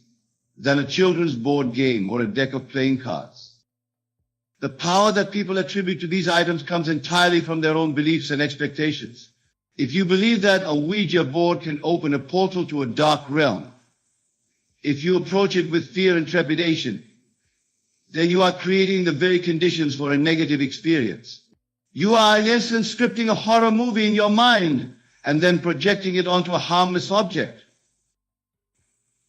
than a children's board game or a deck of playing cards. The power that people attribute to these items comes entirely from their own beliefs and expectations. If you believe that a Ouija board can open a portal to a dark realm, if you approach it with fear and trepidation, then you are creating the very conditions for a negative experience. You are in essence scripting a horror movie in your mind and then projecting it onto a harmless object.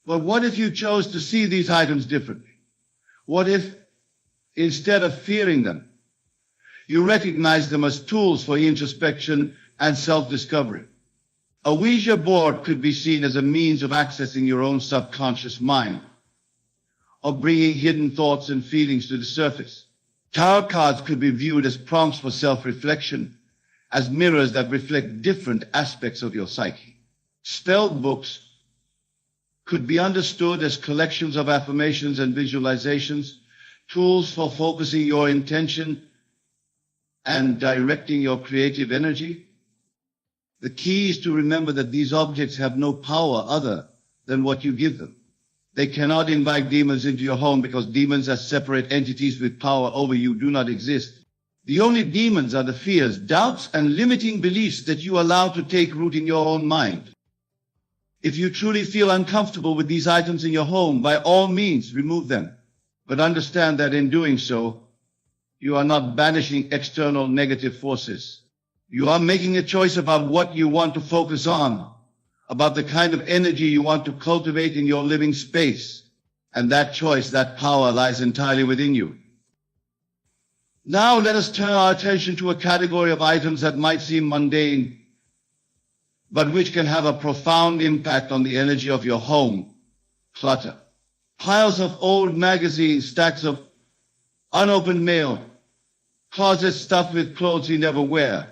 But what if you chose to see these items differently? What if, instead of fearing them, you recognize them as tools for introspection and self-discovery? A Ouija board could be seen as a means of accessing your own subconscious mind, of bringing hidden thoughts and feelings to the surface. Tarot cards could be viewed as prompts for self-reflection, as mirrors that reflect different aspects of your psyche. Spell books could be understood as collections of affirmations and visualizations, tools for focusing your intention and directing your creative energy. The key is to remember that these objects have no power other than what you give them. They cannot invite demons into your home because demons as separate entities with power over you do not exist. The only demons are the fears, doubts, and limiting beliefs that you allow to take root in your own mind. If you truly feel uncomfortable with these items in your home, by all means, remove them. But understand that in doing so, you are not banishing external negative forces. You are making a choice about what you want to focus on, about the kind of energy you want to cultivate in your living space. And that choice, that power lies entirely within you. Now let us turn our attention to a category of items that might seem mundane, but which can have a profound impact on the energy of your home. Clutter. Piles of old magazines, stacks of unopened mail, closets stuffed with clothes you never wear.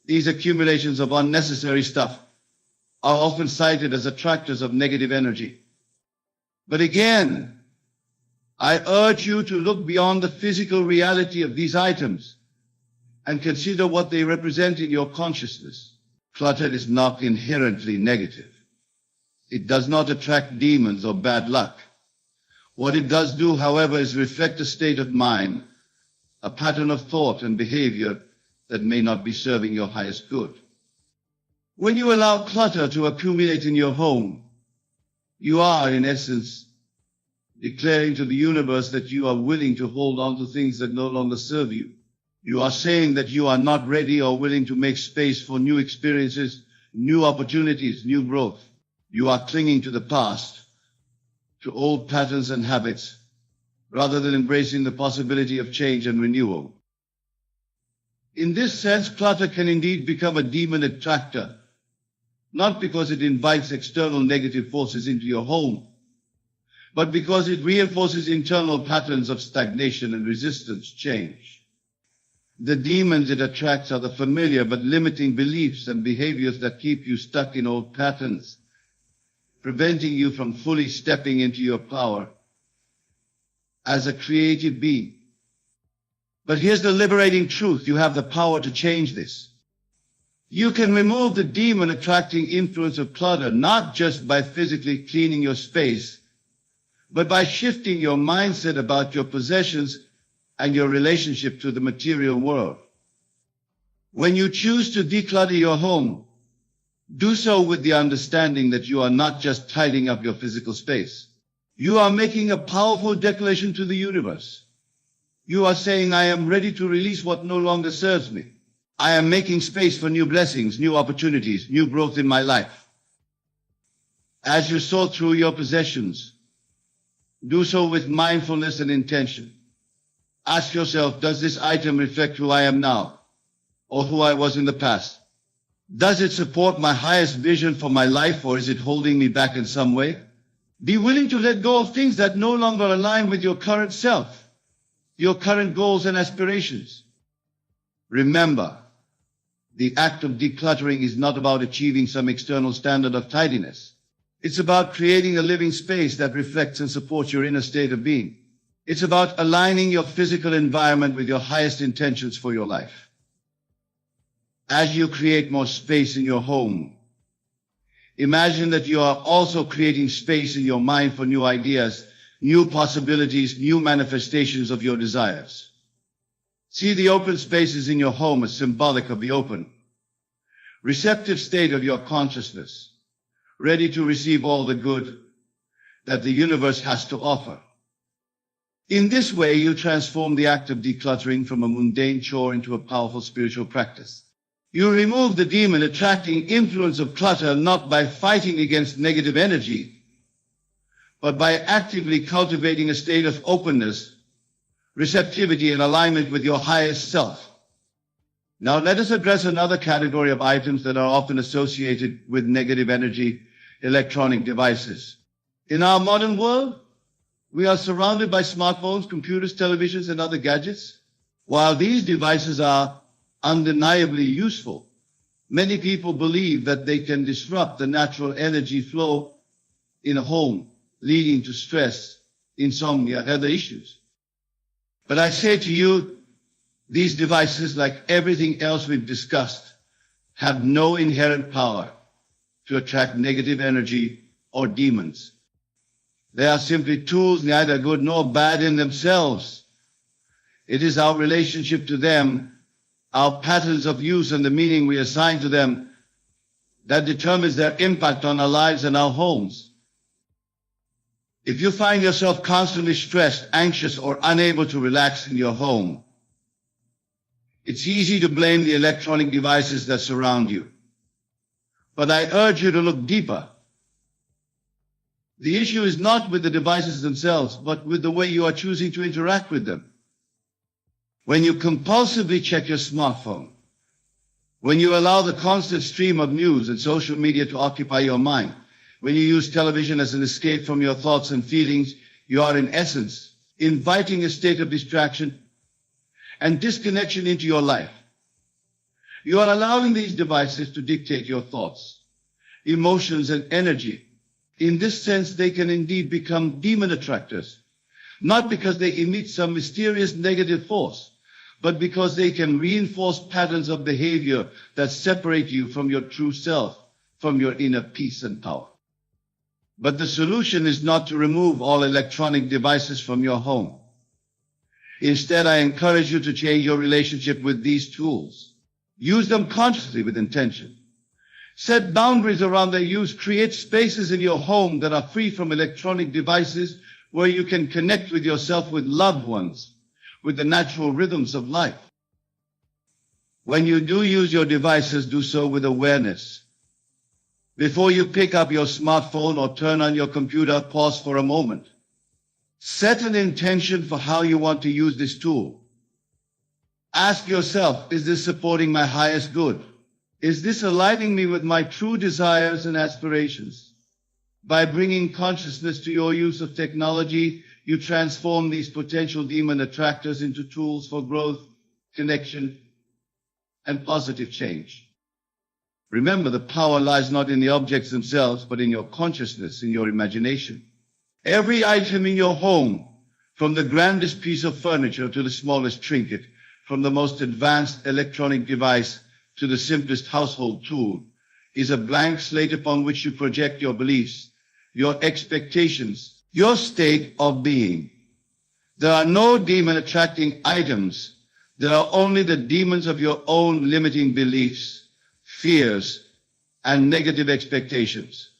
These accumulations of unnecessary stuff are often cited as attractors of negative energy. But again, I urge you to look beyond the physical reality of these items and consider what they represent in your consciousness. Clutter is not inherently negative. It does not attract demons or bad luck. What it does do, however, is reflect a state of mind, a pattern of thought and behavior that may not be serving your highest good. When you allow clutter to accumulate in your home, you are, in essence, declaring to the universe that you are willing to hold on to things that no longer serve you. You are saying that you are not ready or willing to make space for new experiences, new opportunities, new growth. You are clinging to the past, to old patterns and habits, rather than embracing the possibility of change and renewal. In this sense, clutter can indeed become a demon attractor, not because it invites external negative forces into your home, but because it reinforces internal patterns of stagnation and resistance change. The demons it attracts are the familiar but limiting beliefs and behaviors that keep you stuck in old patterns, preventing you from fully stepping into your power as a creative being. But here's the liberating truth. You have the power to change this. You can remove the demon attracting influence of clutter, not just by physically cleaning your space, but by shifting your mindset about your possessions and your relationship to the material world. When you choose to declutter your home, do so with the understanding that you are not just tidying up your physical space. You are making a powerful declaration to the universe. You are saying, I am ready to release what no longer serves me. I am making space for new blessings, new opportunities, new growth in my life. As you sort through your possessions, do so with mindfulness and intention. Ask yourself, does this item reflect who I am now or who I was in the past? Does it support my highest vision for my life, or is it holding me back in some way? Be willing to let go of things that no longer align with your current self, your current goals and aspirations. Remember, the act of decluttering is not about achieving some external standard of tidiness. It's about creating a living space that reflects and supports your inner state of being. It's about aligning your physical environment with your highest intentions for your life. As you create more space in your home, imagine that you are also creating space in your mind for new ideas, new possibilities, new manifestations of your desires. See the open spaces in your home as symbolic of the open, receptive state of your consciousness, ready to receive all the good that the universe has to offer. In this way, you transform the act of decluttering from a mundane chore into a powerful spiritual practice. You remove the demon attracting influence of clutter not by fighting against negative energy, but by actively cultivating a state of openness, receptivity, and alignment with your highest self. Now let us address another category of items that are often associated with negative energy: electronic devices. In our modern world, we are surrounded by smartphones, computers, televisions, and other gadgets. While these devices are undeniably useful, many people believe that they can disrupt the natural energy flow in a home, leading to stress, insomnia, and other issues. But I say to you, these devices, like everything else we've discussed, have no inherent power to attract negative energy or demons. They are simply tools, neither good nor bad in themselves. It is our relationship to them, our patterns of use, and the meaning we assign to them that determines their impact on our lives and our homes. If you find yourself constantly stressed, anxious, or unable to relax in your home, it's easy to blame the electronic devices that surround you. But I urge you to look deeper. The issue is not with the devices themselves, but with the way you are choosing to interact with them. When you compulsively check your smartphone, when you allow the constant stream of news and social media to occupy your mind, when you use television as an escape from your thoughts and feelings, you are in essence inviting a state of distraction and disconnection into your life. You are allowing these devices to dictate your thoughts, emotions, and energy. In this sense, they can indeed become demon attractors, not because they emit some mysterious negative force, but because they can reinforce patterns of behavior that separate you from your true self, from your inner peace and power. But the solution is not to remove all electronic devices from your home. Instead, I encourage you to change your relationship with these tools. Use them consciously with intention. Set boundaries around their use. Create spaces in your home that are free from electronic devices, where you can connect with yourself, with loved ones, with the natural rhythms of life. When you do use your devices, do so with awareness. Before you pick up your smartphone or turn on your computer, pause for a moment. Set an intention for how you want to use this tool. Ask yourself, is this supporting my highest good? Is this aligning me with my true desires and aspirations? By bringing consciousness to your use of technology, you transform these potential demon attractors into tools for growth, connection, and positive change. Remember, the power lies not in the objects themselves, but in your consciousness, in your imagination. Every item in your home, from the grandest piece of furniture to the smallest trinket, from the most advanced electronic device to the simplest household tool, is a blank slate upon which you project your beliefs, your expectations, your state of being. There are no demon-attracting items. There are only the demons of your own limiting beliefs, fears, and negative expectations.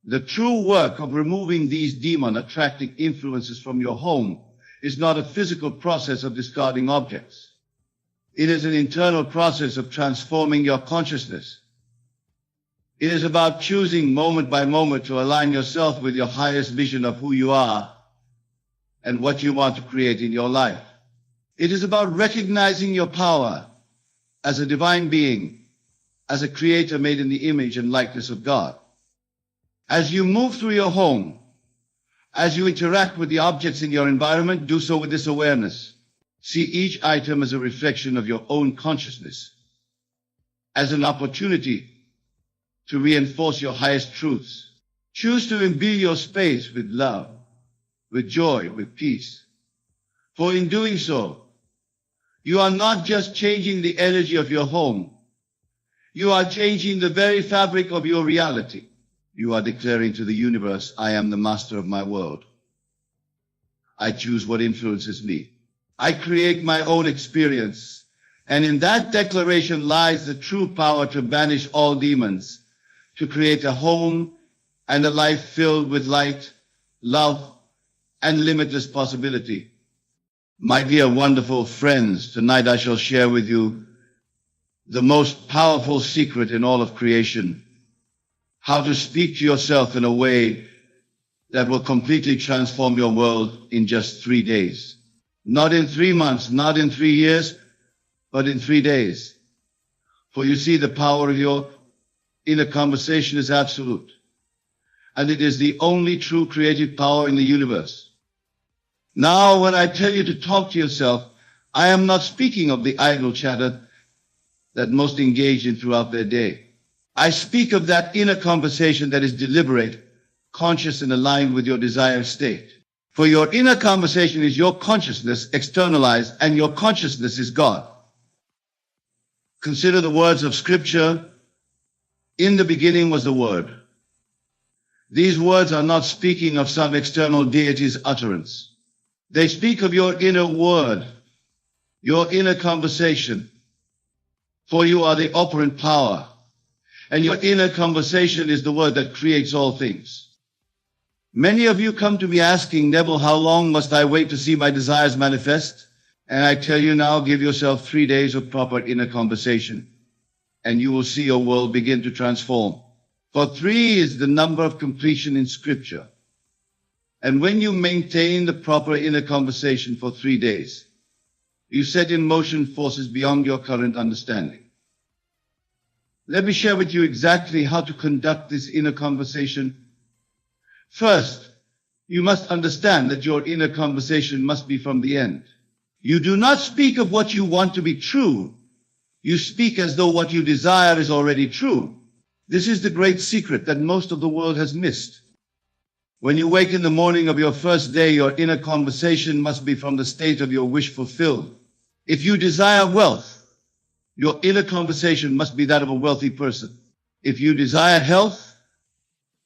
The true work of removing these demon-attracting influences from your home is not a physical process of discarding objects. It is an internal process of transforming your consciousness. It is about choosing moment by moment to align yourself with your highest vision of who you are and what you want to create in your life. It is about recognizing your power as a divine being, as a creator made in the image and likeness of God. As you move through your home, as you interact with the objects in your environment, do so with this awareness. See each item as a reflection of your own consciousness, as an opportunity to reinforce your highest truths. Choose to imbue your space with love, with joy, with peace. For in doing so, you are not just changing the energy of your home, you are changing the very fabric of your reality. You are declaring to the universe, I am the master of my world. I choose what influences me. I create my own experience. And in that declaration lies the true power to banish all demons, to create a home and a life filled with light, love, and limitless possibility. My dear wonderful friends, tonight I shall share with you the most powerful secret in all of creation. How to speak to yourself in a way that will completely transform your world in just 3 days. Not in 3 months, not in 3 years, but in 3 days. For you see, the power of your inner conversation is absolute. And it is the only true creative power in the universe. Now, when I tell you to talk to yourself, I am not speaking of the idle chatter that most engage in throughout their day. I speak of that inner conversation that is deliberate, conscious, and aligned with your desired state. For your inner conversation is your consciousness externalized, and your consciousness is God. Consider the words of Scripture. In the beginning was the Word. These words are not speaking of some external deity's utterance. They speak of your inner word, your inner conversation. For you are the operant power. And your inner conversation is the word that creates all things. Many of you come to me asking, Neville, how long must I wait to see my desires manifest? And I tell you now, give yourself 3 days of proper inner conversation, and you will see your world begin to transform. For 3 is the number of completion in Scripture. And when you maintain the proper inner conversation for 3 days, you set in motion forces beyond your current understanding. Let me share with you exactly how to conduct this inner conversation. First, you must understand that your inner conversation must be from the end. You do not speak of what you want to be true. You speak as though what you desire is already true. This is the great secret that most of the world has missed. When you wake in the morning of your first day, your inner conversation must be from the state of your wish fulfilled. If you desire wealth, your inner conversation must be that of a wealthy person. If you desire health,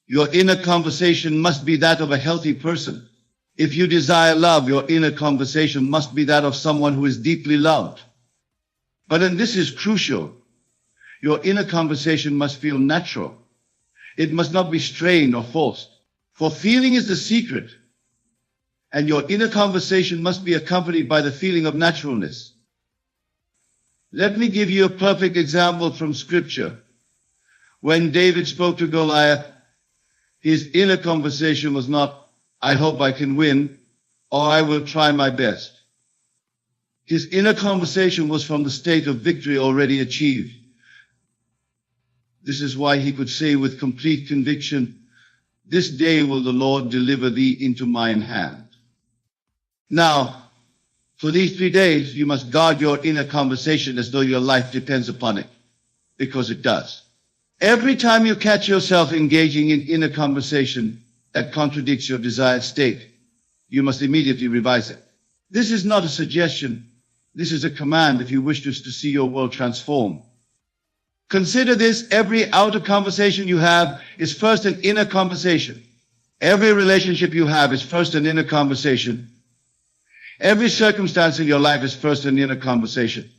your inner conversation must be that of a healthy person. If you desire love, your inner conversation must be that of someone who is deeply loved. But, and this is crucial, your inner conversation must feel natural. It must not be strained or forced. For feeling is the secret, and your inner conversation must be accompanied by the feeling of naturalness. Let me give you a perfect example from Scripture. When David spoke to Goliath, his inner conversation was not, I hope I can win, or I will try my best. His inner conversation was from the state of victory already achieved. This is why he could say with complete conviction, this day will the Lord deliver thee into mine hand. Now, for these 3 days, you must guard your inner conversation as though your life depends upon it, because it does. Every time you catch yourself engaging in inner conversation that contradicts your desired state, you must immediately revise it. This is not a suggestion. This is a command if you wish to see your world transform. Consider this: every outer conversation you have is first an inner conversation. Every relationship you have is first an inner conversation. Every circumstance in your life is first an inner conversation.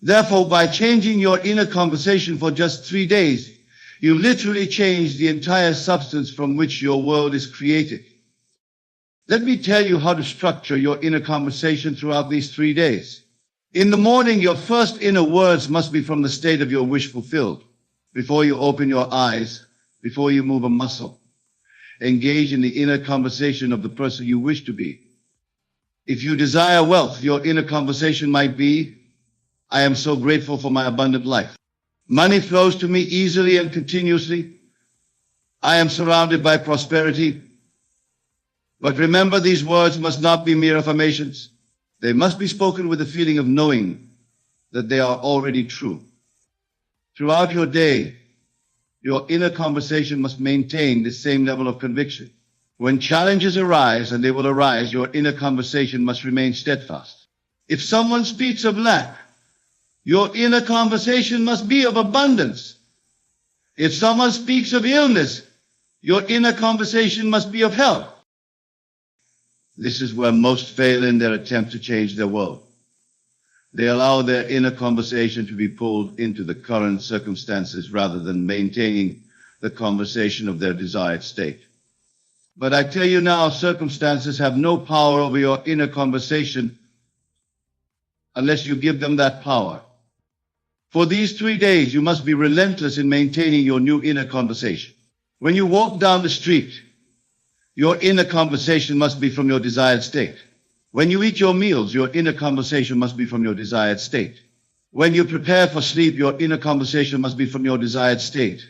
Therefore, by changing your inner conversation for just 3 days, you literally change the entire substance from which your world is created. Let me tell you how to structure your inner conversation throughout these 3 days. In the morning, your first inner words must be from the state of your wish fulfilled. Before you open your eyes, before you move a muscle, engage in the inner conversation of the person you wish to be. If you desire wealth, your inner conversation might be, I am so grateful for my abundant life. Money flows to me easily and continuously. I am surrounded by prosperity. But remember, these words must not be mere affirmations. They must be spoken with the feeling of knowing that they are already true. Throughout your day, your inner conversation must maintain the same level of conviction. When challenges arise, and they will arise, your inner conversation must remain steadfast. If someone speaks of lack, your inner conversation must be of abundance. If someone speaks of illness, your inner conversation must be of health. This is where most fail in their attempt to change their world. They allow their inner conversation to be pulled into the current circumstances rather than maintaining the conversation of their desired state. But I tell you now, circumstances have no power over your inner conversation unless you give them that power. For these 3 days, you must be relentless in maintaining your new inner conversation. When you walk down the street, your inner conversation must be from your desired state. When you eat your meals, your inner conversation must be from your desired state. When you prepare for sleep, your inner conversation must be from your desired state.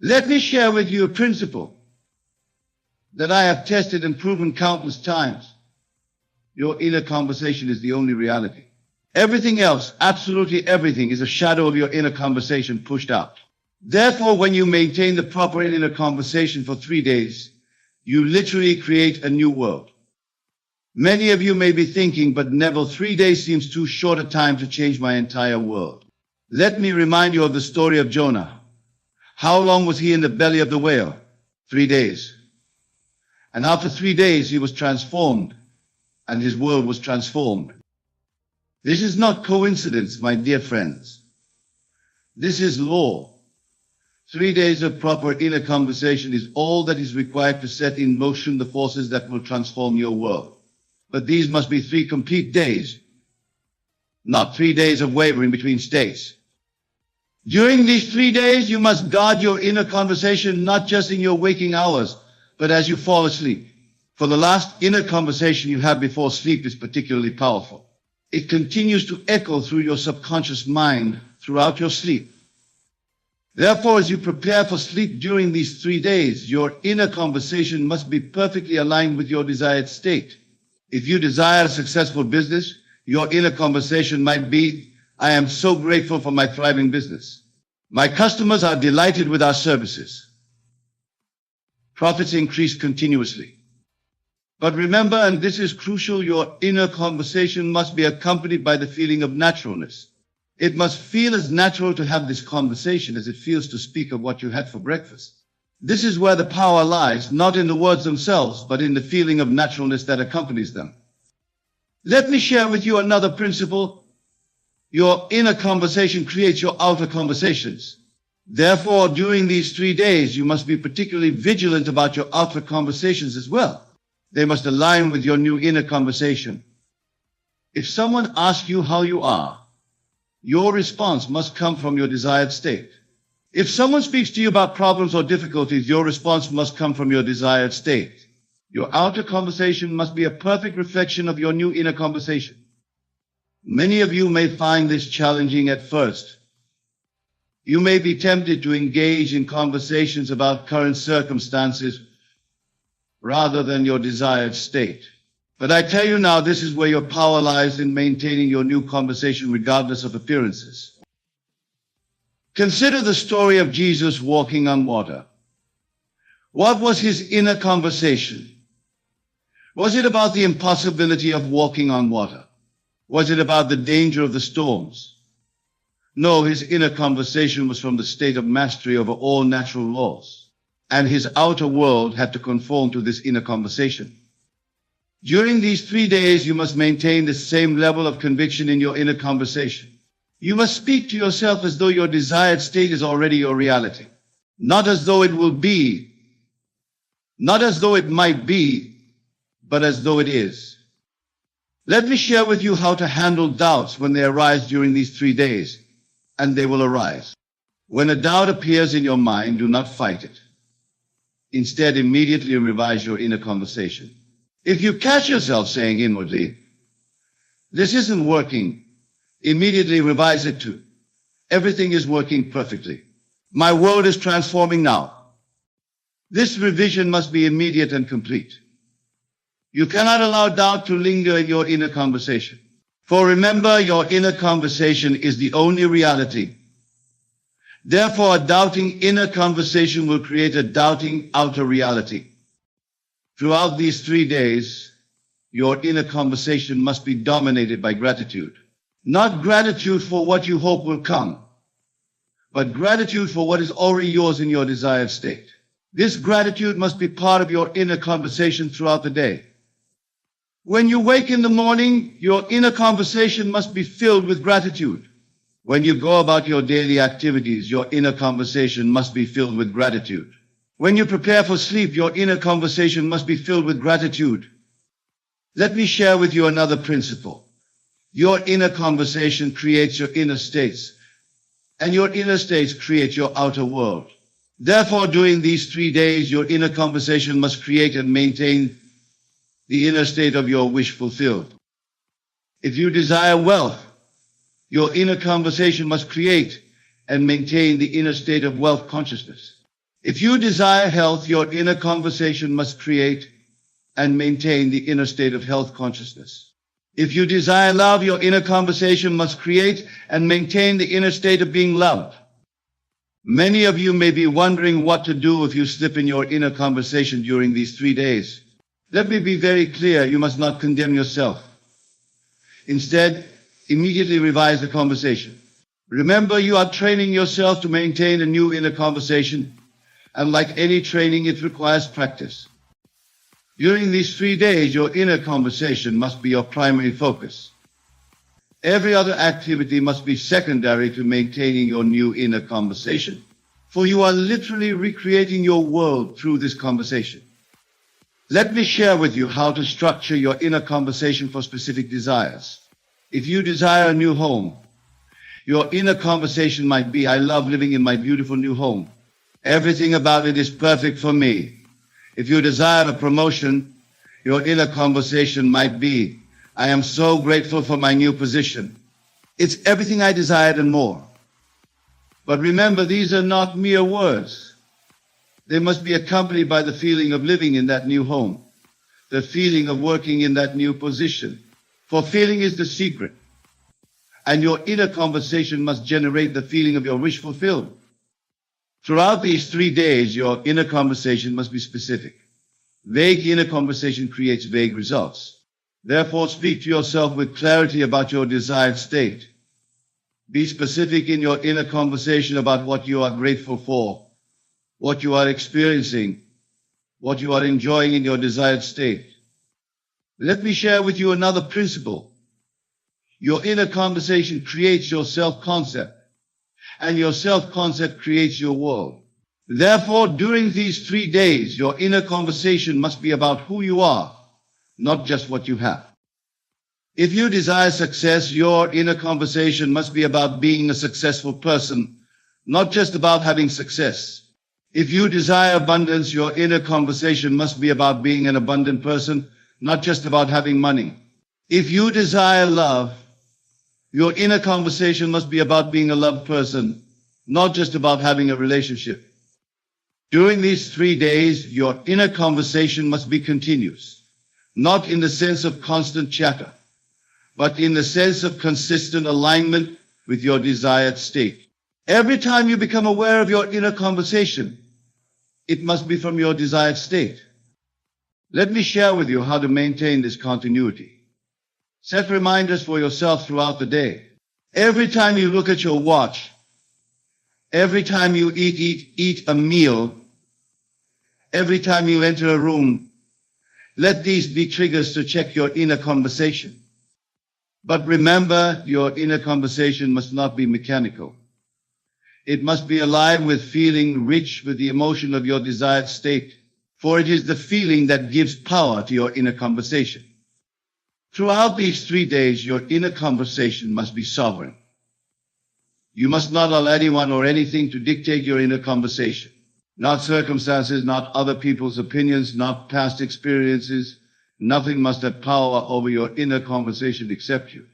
Let me share with you a principle that I have tested and proven countless times. Your inner conversation is the only reality. Everything else, absolutely everything, is a shadow of your inner conversation pushed out. Therefore, when you maintain the proper inner conversation for 3 days, you literally create a new world. Many of you may be thinking, but Neville, 3 days seems too short a time to change my entire world. Let me remind you of the story of Jonah. How long was he in the belly of the whale? 3 days. And after 3 days, he was transformed, and his world was transformed. This is not coincidence, my dear friends. This is law. 3 days of proper inner conversation is all that is required to set in motion the forces that will transform your world. But these must be 3 complete days, not 3 days of wavering between states. During these 3 days, you must guard your inner conversation, not just in your waking hours, but as you fall asleep. For the last inner conversation you have before sleep is particularly powerful. It continues to echo through your subconscious mind throughout your sleep. Therefore, as you prepare for sleep during these 3 days, your inner conversation must be perfectly aligned with your desired state. If you desire a successful business, your inner conversation might be, I am so grateful for my thriving business. My customers are delighted with our services. Profits increase continuously. But remember, and this is crucial, your inner conversation must be accompanied by the feeling of naturalness. It must feel as natural to have this conversation as it feels to speak of what you had for breakfast. This is where the power lies, not in the words themselves, but in the feeling of naturalness that accompanies them. Let me share with you another principle. Your inner conversation creates your outer conversations. Therefore, during these 3 days, you must be particularly vigilant about your outer conversations as well. They must align with your new inner conversation. If someone asks you how you are, your response must come from your desired state. If someone speaks to you about problems or difficulties, your response must come from your desired state. Your outer conversation must be a perfect reflection of your new inner conversation. Many of you may find this challenging at first. You may be tempted to engage in conversations about current circumstances rather than your desired state. But I tell you now, this is where your power lies in maintaining your new conversation regardless of appearances. Consider the story of Jesus walking on water. What was his inner conversation? Was it about the impossibility of walking on water? Was it about the danger of the storms? No, his inner conversation was from the state of mastery over all natural laws, and his outer world had to conform to this inner conversation. During these 3 days, you must maintain the same level of conviction in your inner conversation. You must speak to yourself as though your desired state is already your reality, not as though it will be, not as though it might be, but as though it is. Let me share with you how to handle doubts when they arise during these 3 days. And they will arise. When a doubt appears in your mind, do not fight it. Instead, immediately revise your inner conversation. If you catch yourself saying inwardly, "This isn't working," immediately revise it to, "Everything is working perfectly. My world is transforming now." This revision must be immediate and complete. You cannot allow doubt to linger in your inner conversation. For remember, your inner conversation is the only reality. Therefore, a doubting inner conversation will create a doubting outer reality. Throughout these 3 days, your inner conversation must be dominated by gratitude. Not gratitude for what you hope will come, but gratitude for what is already yours in your desired state. This gratitude must be part of your inner conversation throughout the day. When you wake in the morning, your inner conversation must be filled with gratitude. When you go about your daily activities, your inner conversation must be filled with gratitude. When you prepare for sleep, your inner conversation must be filled with gratitude. Let me share with you another principle. Your inner conversation creates your inner states, and your inner states create your outer world. Therefore, during these 3 days, your inner conversation must create and maintain the inner state of your wish fulfilled. If you desire wealth, your inner conversation must create and maintain the inner state of wealth consciousness. If you desire health, your inner conversation must create and maintain the inner state of health consciousness. If you desire love, your inner conversation must create and maintain the inner state of being loved. Many of you may be wondering what to do if you slip in your inner conversation during these 3 days. Let me be very clear, you must not condemn yourself. Instead, immediately revise the conversation. Remember, you are training yourself to maintain a new inner conversation, and like any training, it requires practice. During these 3 days, your inner conversation must be your primary focus. Every other activity must be secondary to maintaining your new inner conversation, for you are literally recreating your world through this conversation. Let me share with you how to structure your inner conversation for specific desires. If you desire a new home, your inner conversation might be, "I love living in my beautiful new home. Everything about it is perfect for me." If you desire a promotion, your inner conversation might be, "I am so grateful for my new position. It's everything I desired and more." But remember, these are not mere words. They must be accompanied by the feeling of living in that new home, the feeling of working in that new position. For feeling is the secret. And your inner conversation must generate the feeling of your wish fulfilled. Throughout these 3 days, your inner conversation must be specific. Vague inner conversation creates vague results. Therefore, speak to yourself with clarity about your desired state. Be specific in your inner conversation about what you are grateful for, what you are experiencing, what you are enjoying in your desired state. Let me share with you another principle. Your inner conversation creates your self-concept, and your self-concept creates your world. Therefore, during these 3 days, your inner conversation must be about who you are, not just what you have. If you desire success, your inner conversation must be about being a successful person, not just about having success. If you desire abundance, your inner conversation must be about being an abundant person, not just about having money. If you desire love, your inner conversation must be about being a loved person, not just about having a relationship. During these 3 days, your inner conversation must be continuous, not in the sense of constant chatter, but in the sense of consistent alignment with your desired state. Every time you become aware of your inner conversation, it must be from your desired state. Let me share with you how to maintain this continuity. Set reminders for yourself throughout the day. Every time you look at your watch, every time you eat a meal, every time you enter a room, let these be triggers to check your inner conversation. But remember, your inner conversation must not be mechanical. It must be alive with feeling, rich with the emotion of your desired state, for it is the feeling that gives power to your inner conversation. Throughout these 3 days, your inner conversation must be sovereign. You must not allow anyone or anything to dictate your inner conversation. Not circumstances, not other people's opinions, not past experiences. Nothing must have power over your inner conversation except you.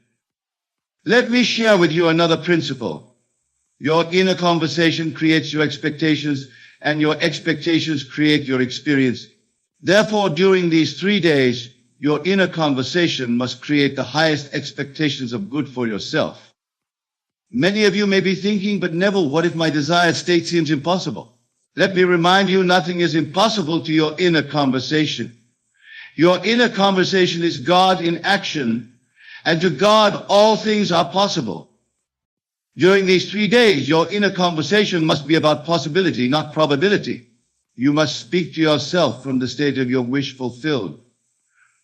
Let me share with you another principle. Your inner conversation creates your expectations, and your expectations create your experience. Therefore, during these 3 days, your inner conversation must create the highest expectations of good for yourself. Many of you may be thinking, but Neville, what if my desired state seems impossible? Let me remind you, nothing is impossible to your inner conversation. Your inner conversation is God in action, and to God all things are possible. During these 3 days, your inner conversation must be about possibility, not probability. You must speak to yourself from the state of your wish fulfilled,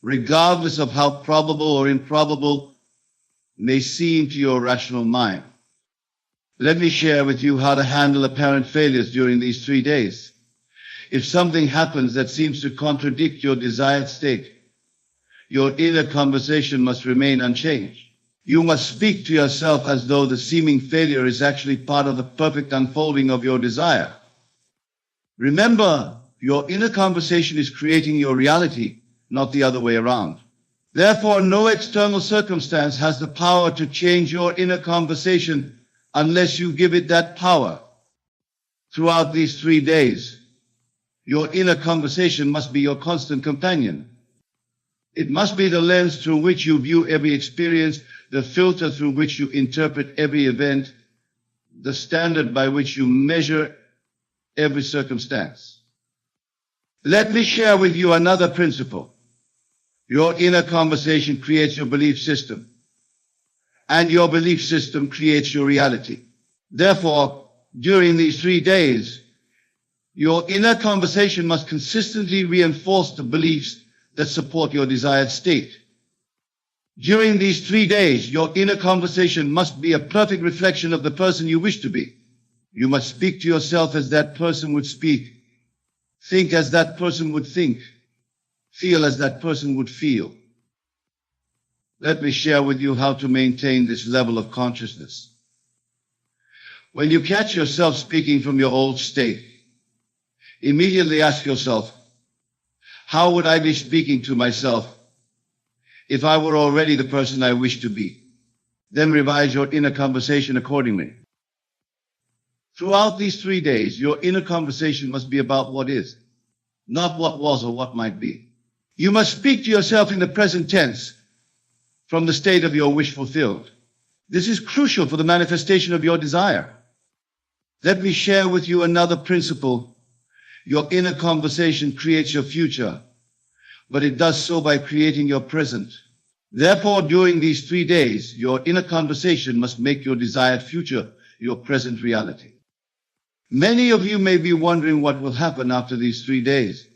regardless of how probable or improbable may seem to your rational mind. Let me share with you how to handle apparent failures during these 3 days. If something happens that seems to contradict your desired state, your inner conversation must remain unchanged. You must speak to yourself as though the seeming failure is actually part of the perfect unfolding of your desire. Remember, your inner conversation is creating your reality, not the other way around. Therefore, no external circumstance has the power to change your inner conversation unless you give it that power. Throughout these 3 days, your inner conversation must be your constant companion. It must be the lens through which you view every experience, the filter through which you interpret every event, the standard by which you measure every circumstance. Let me share with you another principle. Your inner conversation creates your belief system, and your belief system creates your reality. Therefore, during these 3 days, your inner conversation must consistently reinforce the beliefs that support your desired state. During these 3 days, your inner conversation must be a perfect reflection of the person you wish to be. You must speak to yourself as that person would speak, think as that person would think, feel as that person would feel. Let me share with you how to maintain this level of consciousness. When you catch yourself speaking from your old state, immediately ask yourself, how would I be speaking to myself if I were already the person I wish to be? Then revise your inner conversation accordingly. Throughout these 3 days, your inner conversation must be about what is, not what was or what might be. You must speak to yourself in the present tense from the state of your wish fulfilled. This is crucial for the manifestation of your desire. Let me share with you another principle. Your inner conversation creates your future, but it does so by creating your present. Therefore, during these 3 days, your inner conversation must make your desired future your present reality. Many of you may be wondering what will happen after these 3 days.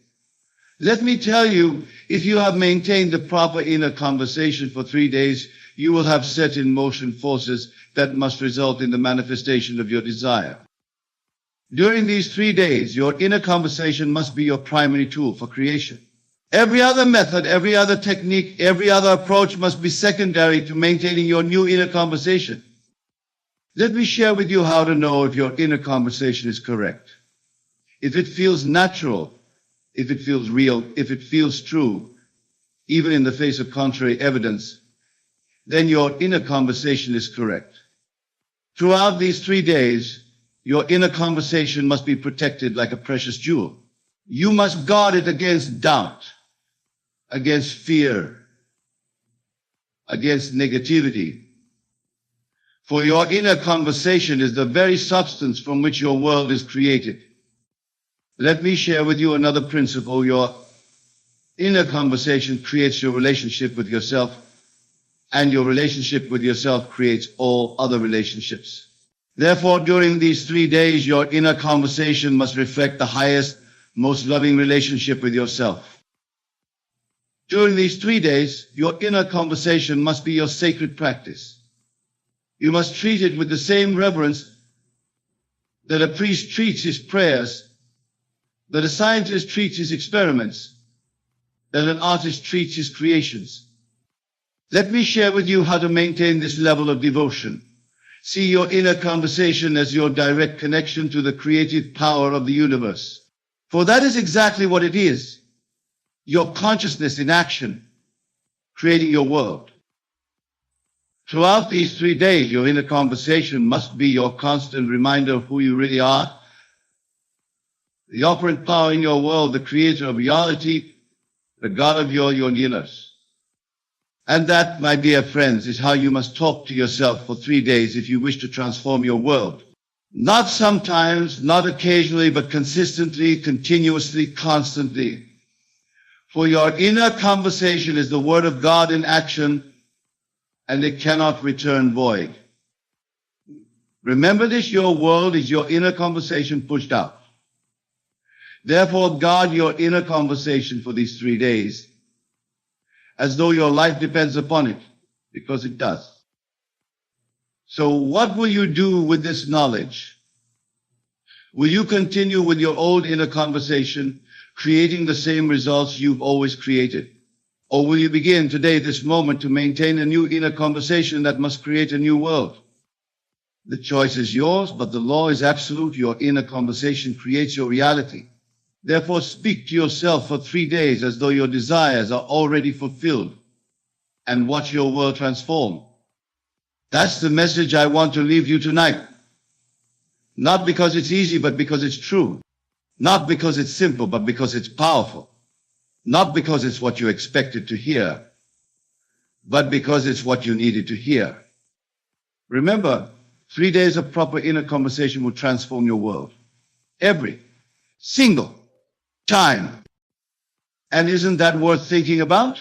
Let me tell you, if you have maintained the proper inner conversation for 3 days, you will have set in motion forces that must result in the manifestation of your desire. During these 3 days, your inner conversation must be your primary tool for creation. Every other method, every other technique, every other approach must be secondary to maintaining your new inner conversation. Let me share with you how to know if your inner conversation is correct. If it feels natural, if it feels real, if it feels true, even in the face of contrary evidence, then your inner conversation is correct. Throughout these 3 days, your inner conversation must be protected like a precious jewel. You must guard it against doubt, against fear, against negativity. For your inner conversation is the very substance from which your world is created. Let me share with you another principle. Your inner conversation creates your relationship with yourself, and your relationship with yourself creates all other relationships. Therefore, during these 3 days, your inner conversation must reflect the highest, most loving relationship with yourself. During these 3 days, your inner conversation must be your sacred practice. You must treat it with the same reverence that a priest treats his prayers, that a scientist treats his experiments, that an artist treats his creations. Let me share with you how to maintain this level of devotion. See your inner conversation as your direct connection to the creative power of the universe. For that is exactly what it is. your consciousness in action, creating your world. Throughout these 3 days, your inner conversation must be your constant reminder of who you really are, the operant power in your world, the creator of reality, the God of your universe. And that, my dear friends, is how you must talk to yourself for 3 days if you wish to transform your world. Not sometimes, not occasionally, but consistently, continuously, constantly. For your inner conversation is the word of God in action, and it cannot return void. Remember this, your world is your inner conversation pushed out. Therefore, guard your inner conversation for these 3 days, as though your life depends upon it, because it does. So what will you do with this knowledge? Will you continue with your old inner conversation, creating the same results you've always created? Or will you begin today, this moment, to maintain a new inner conversation that must create a new world? The choice is yours, but the law is absolute. Your inner conversation creates your reality. Therefore, speak to yourself for 3 days as though your desires are already fulfilled, and watch your world transform. That's the message I want to leave you tonight. Not because it's easy, but because it's true. Not because it's simple, but because it's powerful. Not because it's what you expected to hear, but because it's what you needed to hear. Remember, 3 days of proper inner conversation will transform your world. Every single time. And isn't that worth thinking about?